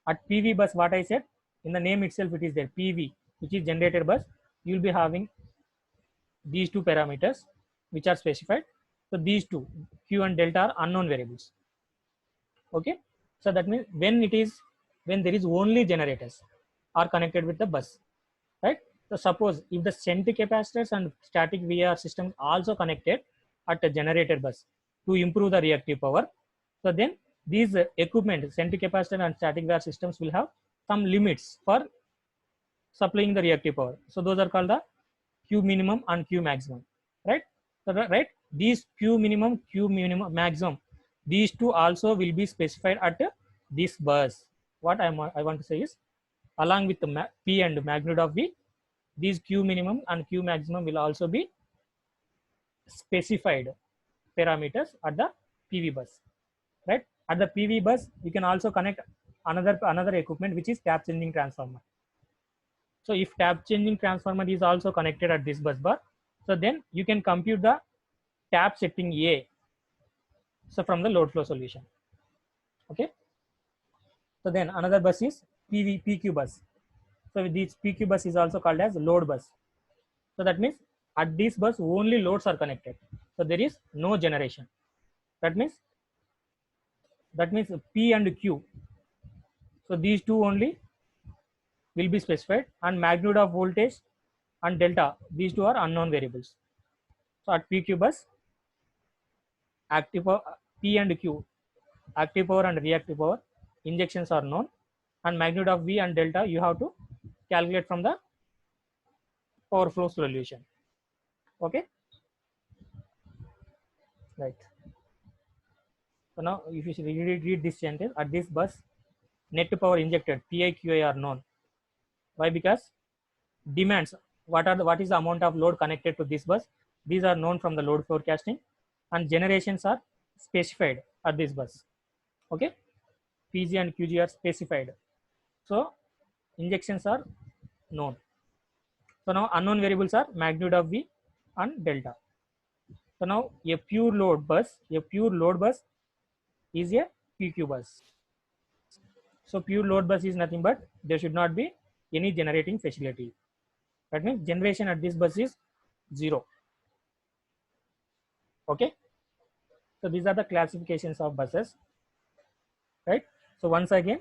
at PV bus, what I said in the name itself, it is there, PV, which is generator bus, you will be having these 2 parameters which are specified. So these 2 Q and delta are unknown variables. Okay, so that means when there is only generators are connected with the bus, right? So suppose if the shunt capacitors and static VR systems also connected at the generator bus to improve the reactive power, so then these equipment, shunt capacitor and static VR systems, will have some limits for supplying the reactive power. So those are called the Q minimum and Q maximum, right? So these Q minimum, Q maximum, these two also will be specified at this bus, what I want to say is, along with the P and magnitude of V, these Q minimum and Q maximum will also be specified parameters at the PV bus, right? At the PV bus, you can also connect another equipment, which is tap changing transformer. So if tap changing transformer is also connected at this bus bar, so then you can compute the tap setting A, so from the load flow solution. Okay. So then another bus is PQ bus. So this PQ bus is also called as load bus. So that means at this bus only loads are connected. So there is no generation. That means P and Q. So these two only will be specified, and magnitude of voltage and delta, these two are unknown variables. So at PQ bus, active power, P and Q, active power and reactive power, injections are known, and magnitude of V and delta you have to calculate from the power flow solution. Okay, right. So now if you read this sentence, at this bus net power injected PI QI are known. Why? Because demands, what is the amount of load connected to this bus, these are known from the load forecasting, and generations are specified at this bus. Okay, PG and QG are specified, so injections are known. So now unknown variables are magnitude of V and delta. So now a pure load bus is a PQ bus. So pure load bus is nothing but there should not be any generating facility. That means generation at this bus is 0. Okay. So these are the classifications of buses, right? So once again,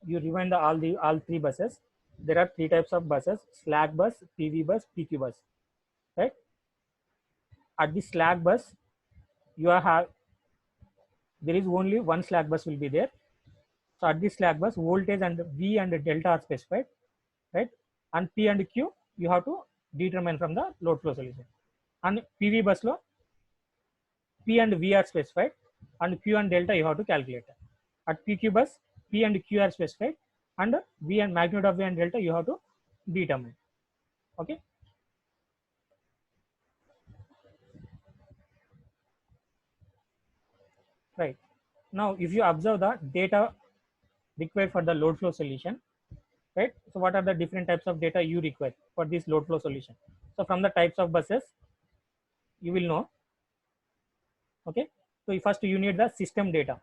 you rewind all three buses. There are three types of buses: slack bus, PV bus, PQ bus, right? At the slack bus, there is only one slack bus will be there. So at this slack bus, voltage and V and delta are specified, right? And P and Q you have to determine from the load flow solution. And PV bus lo P and V are specified, and Q and delta you have to calculate. At PQ bus, P and Q are specified, and V and magnitude of V and delta you have to determine. Okay. Right. Now, if you observe the data required for the load flow solution, right? So what are the different types of data you require for this load flow solution? So from the types of buses, you will know. Okay. So first you need the system data,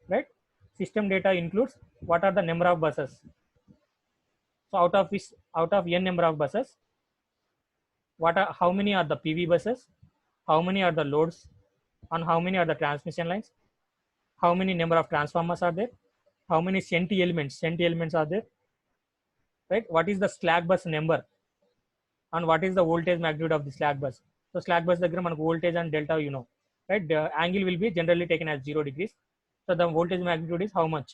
right? System data includes what are the number of buses. So out of n number of buses, how many are the PV buses, how many are the loads, and how many are the transmission lines, how many number of transformers are there, how many senti elements are there, right? What is the slack bus number, and what is the voltage magnitude of the slack bus. So slack bus దగ్గర మనకు voltage and delta you know, right? The angle will be generally taken as 0 degrees. So the voltage magnitude is how much.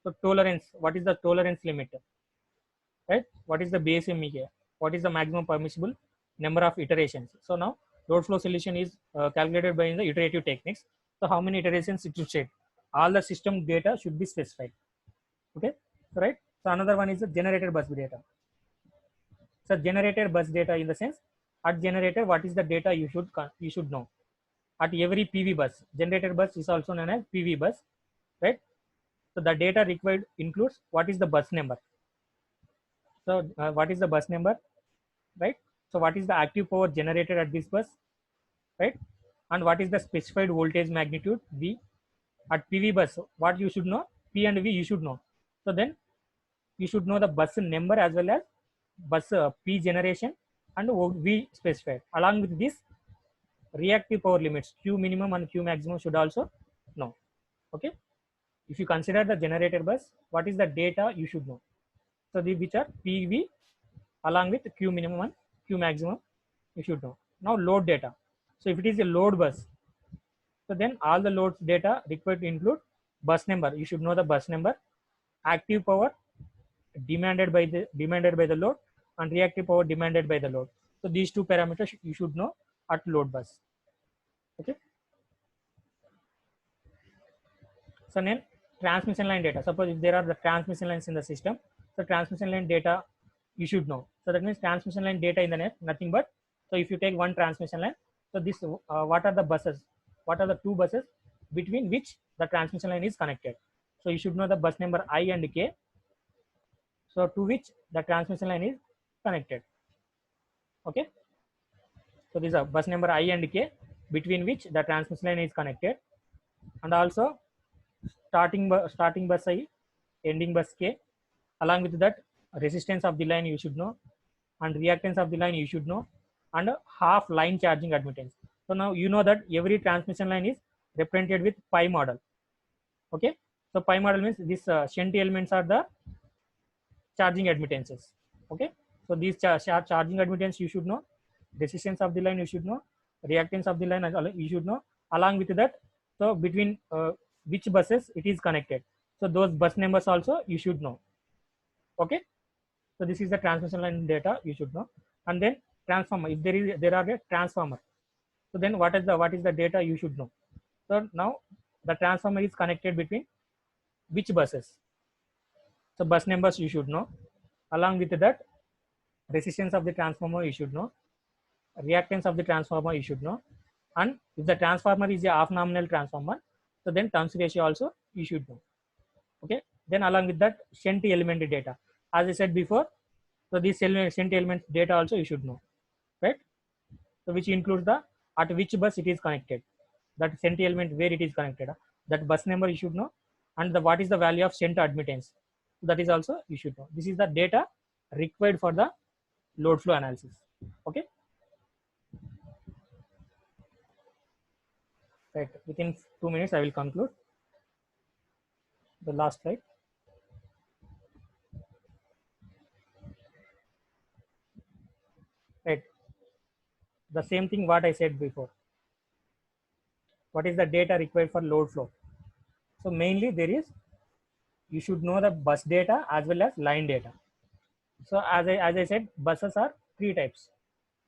So tolerance, what is the tolerance limit, right? What is the base ME, what is the maximum permissible number of iterations. So now load flow solution is calculated by the iterative techniques. So how many iterations it should take, all the system data should be specified. Okay, right? So another one is the generated bus data. So generated bus data in the sense, at generator what is the data you should know. At every PV bus, generated bus is also known as PV bus, right? So the data required includes what is the bus number. So what is the bus number, right? So what is the active power generated at this bus, right? And what is the specified voltage magnitude V. At PV bus, what you should know, P and V you should know. So then you should know the bus number as well as bus P generation and V specified. Along with this, reactive power limits Q minimum and Q maximum should also know. Okay. If you consider the generator bus, what is the data you should know? So which are PV along with Q minimum and Q maximum you should know. Now load data. So if it is a load bus, so then all the loads data required to include bus number. You should know the bus number, active power demanded by the load, and reactive power demanded by the load. So these two parameters you should know at load bus. Okay. So then transmission line data. Suppose if there are the transmission lines in the system, so transmission line data you should know. So that means transmission line data in the net, nothing but, so if you take one transmission line, so this what are the buses? What are the two buses between which the transmission line is connected? So you should know the bus number I and K. So to which the transmission line is connected. Okay. So these are bus number I and K between which the transmission line is connected, and also starting bus I, ending bus K. Along with that, resistance of the line you should know, and reactance of the line you should know, and half line charging admittance. So now you know that every transmission line is represented with pi model. Okay, so pi model means these shunt elements are the charging admittances. Okay, so these charging admittance you should know, resistance of the line you should know, reactance of the line you should know. Along with that, so between which buses it is connected, so those bus numbers also you should know. Okay, so this is the transmission line data you should know. And then transformer, if there are a transformer, so then what is the data you should know. So now the transformer is connected between which buses, so bus numbers you should know. Along with that, resistance of the transformer you should know, reactance of the transformer you should know, and if the transformer is a half nominal transformer, so then turns ratio also you should know. Okay, then along with that, shunt element data, as I said before, so this shunt element data also you should know, right? So which includes the at which bus it is connected, that shunt element where it is connected, that bus number you should know, and the what is the value of shunt admittance, that is also you should know. This is the data required for the load flow analysis. Okay, right, within 2 minutes I will conclude. The last slide. Right, the same thing what I said before. What is the data required for load flow? So mainly there is, you should know the bus data as well as line data. So as I said, buses are three types,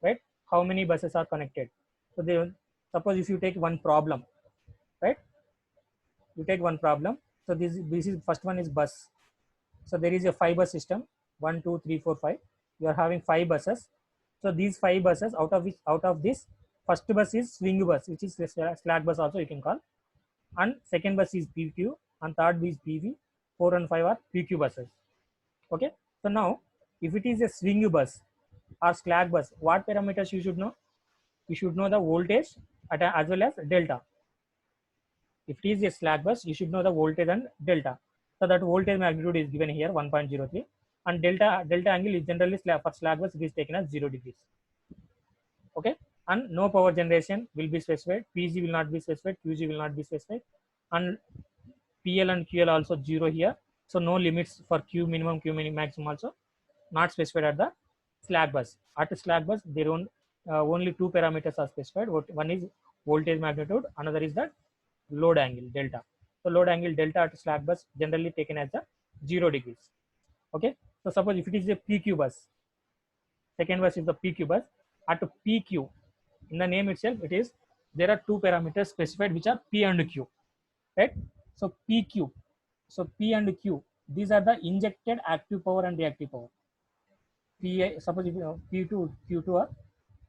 right? How many buses are connected? So they, suppose if you take one problem, right? You take one problem. So this is first one is bus. So there is a 5 bus system, 1, 2, 3, 4, 5. You are having 5 buses. So these 5 buses, out of this, first bus is swing bus, which is slack bus also you can call, and second bus is PQ, and third is PV. 4 and 5 are PQ buses. Okay. So now, if it is a swing bus or slack bus, what parameters you should know? You should know the voltage as well as delta. If it is a slack bus, you should know the voltage and delta. So that voltage magnitude is given here 1.03, and delta angle is generally for slack bus it is taken as 0 degrees. Okay, and no power generation will be specified. PG will not be specified. QG will not be specified, and PL and QL also 0 here. So no limits for Q minimum, Q maximum also not specified at the slack bus. At a slack bus, there only two parameters are specified. One is voltage magnitude, another is the load angle delta. So load angle delta at slack bus generally taken as the 0 degrees. Okay. So suppose if it is a PQ bus, second bus is the PQ bus. At PQ, in the name itself, it is there are two parameters specified which are P and Q, right? So PQ, so P and Q, these are the injected active power and reactive power. Suppose if P2, Q2 are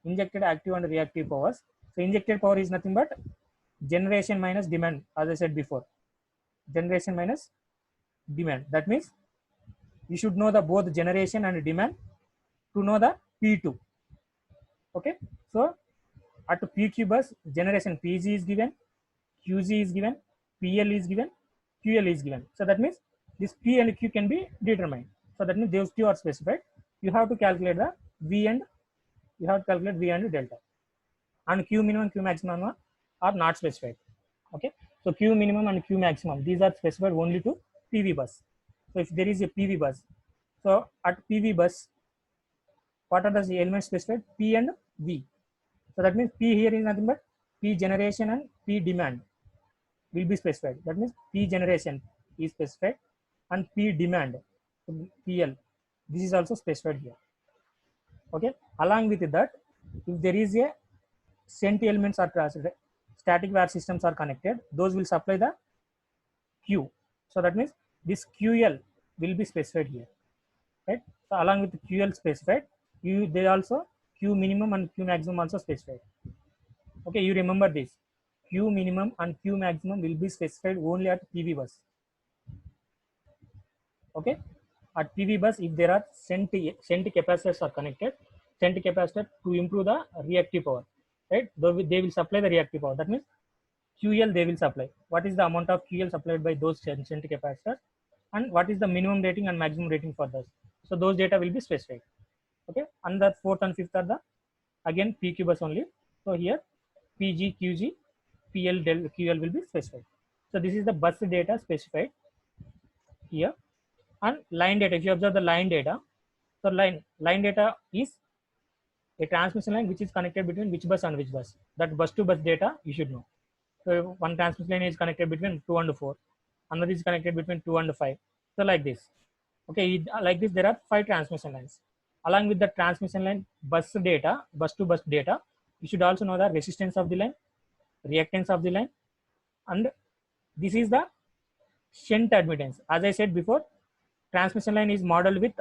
injected active and reactive powers. So injected power is nothing but generation minus demand, as I said before. Generation minus demand. That means you should know the both generation and demand to know the P2. Okay. So at PQ bus, generation PG is given, QG is given, PL is given, QL is given. So that means this P and Q can be determined. So that means those two are specified. You have to calculate the V and delta. And Q minimum, Q maximum are not specified. Okay. So Q minimum and Q maximum, these are specified only to PV bus. So if there is a PV bus, so at PV bus, what are the elements specified? P and V. So that means P here is nothing but P generation and P demand will be specified. That means P generation is specified and P demand, so PL, this is also specified here. Okay. Along with that, if there is a shunt elements are static wire systems are connected, those will supply the Q. So that means this QL will be specified here, right? So along with QL specified, they also Q minimum and Q maximum also specified. Okay, you remember this. Q minimum and Q maximum will be specified only at PV bus. Okay, at PV bus, if there are shunt capacitors are connected, shunt capacitor to improve the reactive power, right? They will supply the reactive power. That means QL they will supply. What is the amount of QL supplied by those shunt capacitors, and what is the minimum rating and maximum rating for those? So those data will be specified. Okay, and the fourth and fifth are the again PQ bus only. So here PG, QG, PL, del QL will be specified. So this is the bus data specified here. And line data, if you observe the line data, so line data is a transmission line which is connected between which bus and which bus. That bus to bus data you should know. So one transmission line is connected between 2 and 4, another is connected between 2 and 5. So like this. Okay, like this there are 5 transmission lines. Along with the transmission line bus data, bus to bus data, you should also know the resistance of the line, reactance of the line, and this is the shunt admittance. As I said before, transmission line is modeled with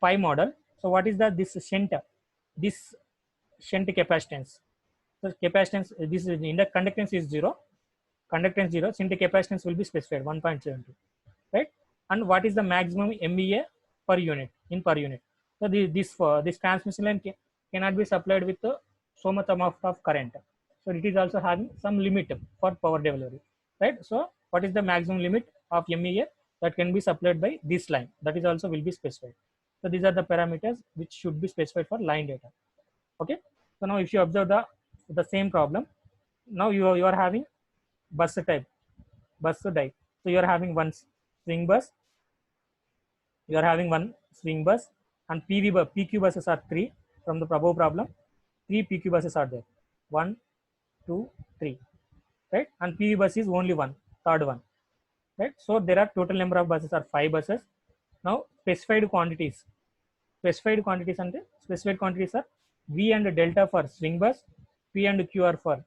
pi model. So what is the this shunt capacitance? So capacitance, this is in the conductance is 0, conductance 0, shunt capacitance will be specified 1.72, right? And what is the maximum MVA per unit in per unit? So this transmission line cannot be supplied with so much amount of current. So it is also having some limit for power delivery, right? So what is the maximum limit of MVA that can be supplied by this line? That is also will be specified. So these are the parameters which should be specified for line data. Okay. So now if you observe the same problem, now you are having bus type, bus type. So you are having one swing bus, you are having one swing bus, and PQ buses are 3 from the above problem. 3 PQ buses are there. 1, 2, 3, right? And PV bus is only one, third one, right? So there are total number of buses are 5 buses. Now specified quantities are V and delta for swing bus, P and Q are for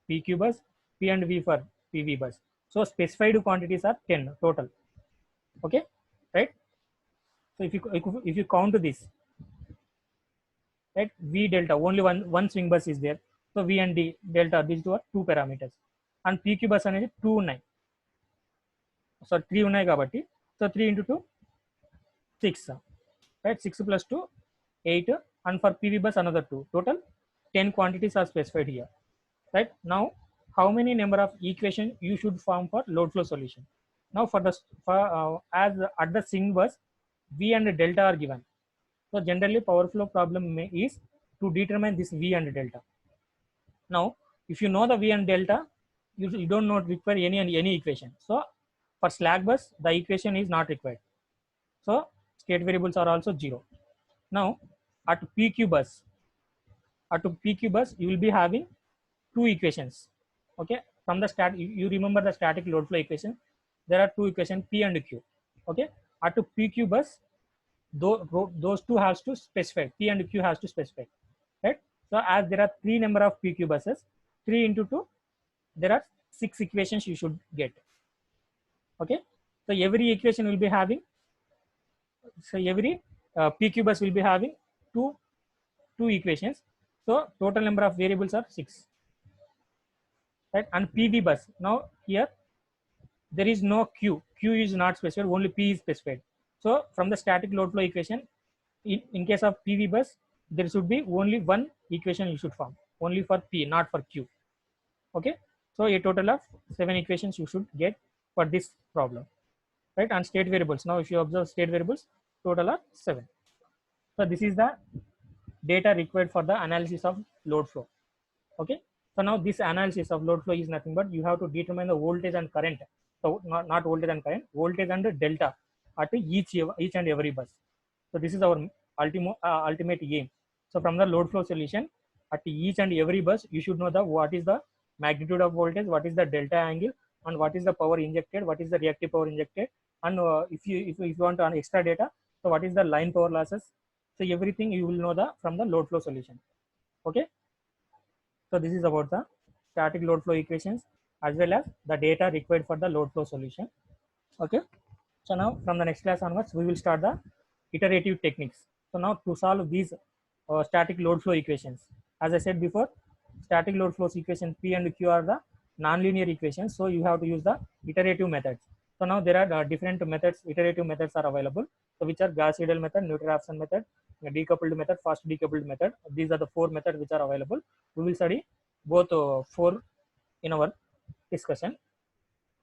PQ bus, P and V for PV bus. So specified quantities are 10 total. Okay, right? So if you count this, right, V delta only one swing bus is there. So V and D delta, these two are 2 parameters, and PQ bus అనేది 2 ఉన్నాయి. So 3 ఉన్నాయి కాబట్టి, so 3 into 2 6, right? 6 plus 2 8, and for PV bus another 2. Total 10 quantities are specified here, right? Now how many number of equation you should form for load flow solution? Now as at the swing bus, V and delta are given. So generally power flow problem is to determine this V and delta. Now if you know the V and delta, you don't not require any equation. So for slack bus the equation is not required. So state variables are also 0. Now at PQ bus you will be having 2 equations. Okay, from the you remember the static load flow equation, there are 2 equations P and Q. Okay, at PQ bus those two has to specify, P and Q has to specify, right? So as there are 3 number of PQ buses, 3 into 2, there are 6 equations you should get. Okay, so every equation will be having, so every PQ bus will be having two equations. So total number of variables are 6, right? And PV bus, now here there is no Q is not specified, only P is specified. So from the static load flow equation, in case of PV bus, there should be only one equation you should form, only for P, not for Q. Okay, so a total of 7 equations you should get for this problem, right? And state variables, now if you observe state variables, total are 7. So this is the data required for the analysis of load flow. Okay, so now this analysis of load flow is nothing but you have to determine the voltage and current. So not voltage and current, voltage and delta at each and every bus. So this is our ultimate aim. So from the load flow solution, at each and every bus you should know the what is the magnitude of voltage, what is the delta angle, and what is the power injected, what is the reactive power injected, and if you want to extra data, so what is the line power losses. So everything you will know from the load flow solution. Okay, so this is about the static load flow equations as well as the data required for the load flow solution. Okay. So now from the next class onwards, we will start the iterative techniques. So now to solve these static load flow equations, as I said before, static load flow equation P and Q are the nonlinear equations. So you have to use the iterative methods. So now there are different methods, iterative methods are available. So which are Gauss-Seidel method, Newton-Raphson method, decoupled method, fast decoupled method. These are the 4 methods which are available. We will study both 4 in our discussion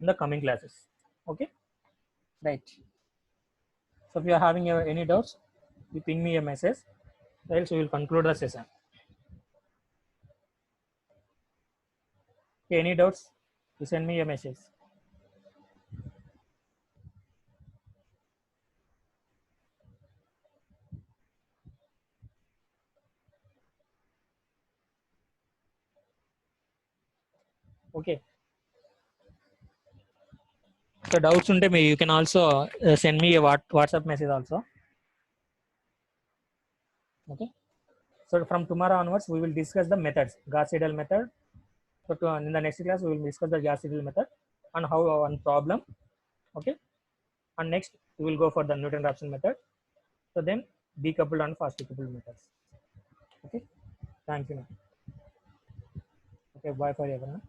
in the coming classes. Okay, right. So if you are having any doubts, you ping me a message, else we will conclude the session. Okay, any doubts, you send me a message. Okay. So doubts unte me, you can also send me a WhatsApp message also. Okay. So from tomorrow onwards, we will discuss the methods, Gauss-Seidel method. So in the next class, we will discuss the Gauss-Seidel method and how one problem. Okay. And next, we will go for the Newton-Raphson method. So then decoupled and fast decoupled methods. Okay. Thank you. Okay. Bye for everyone.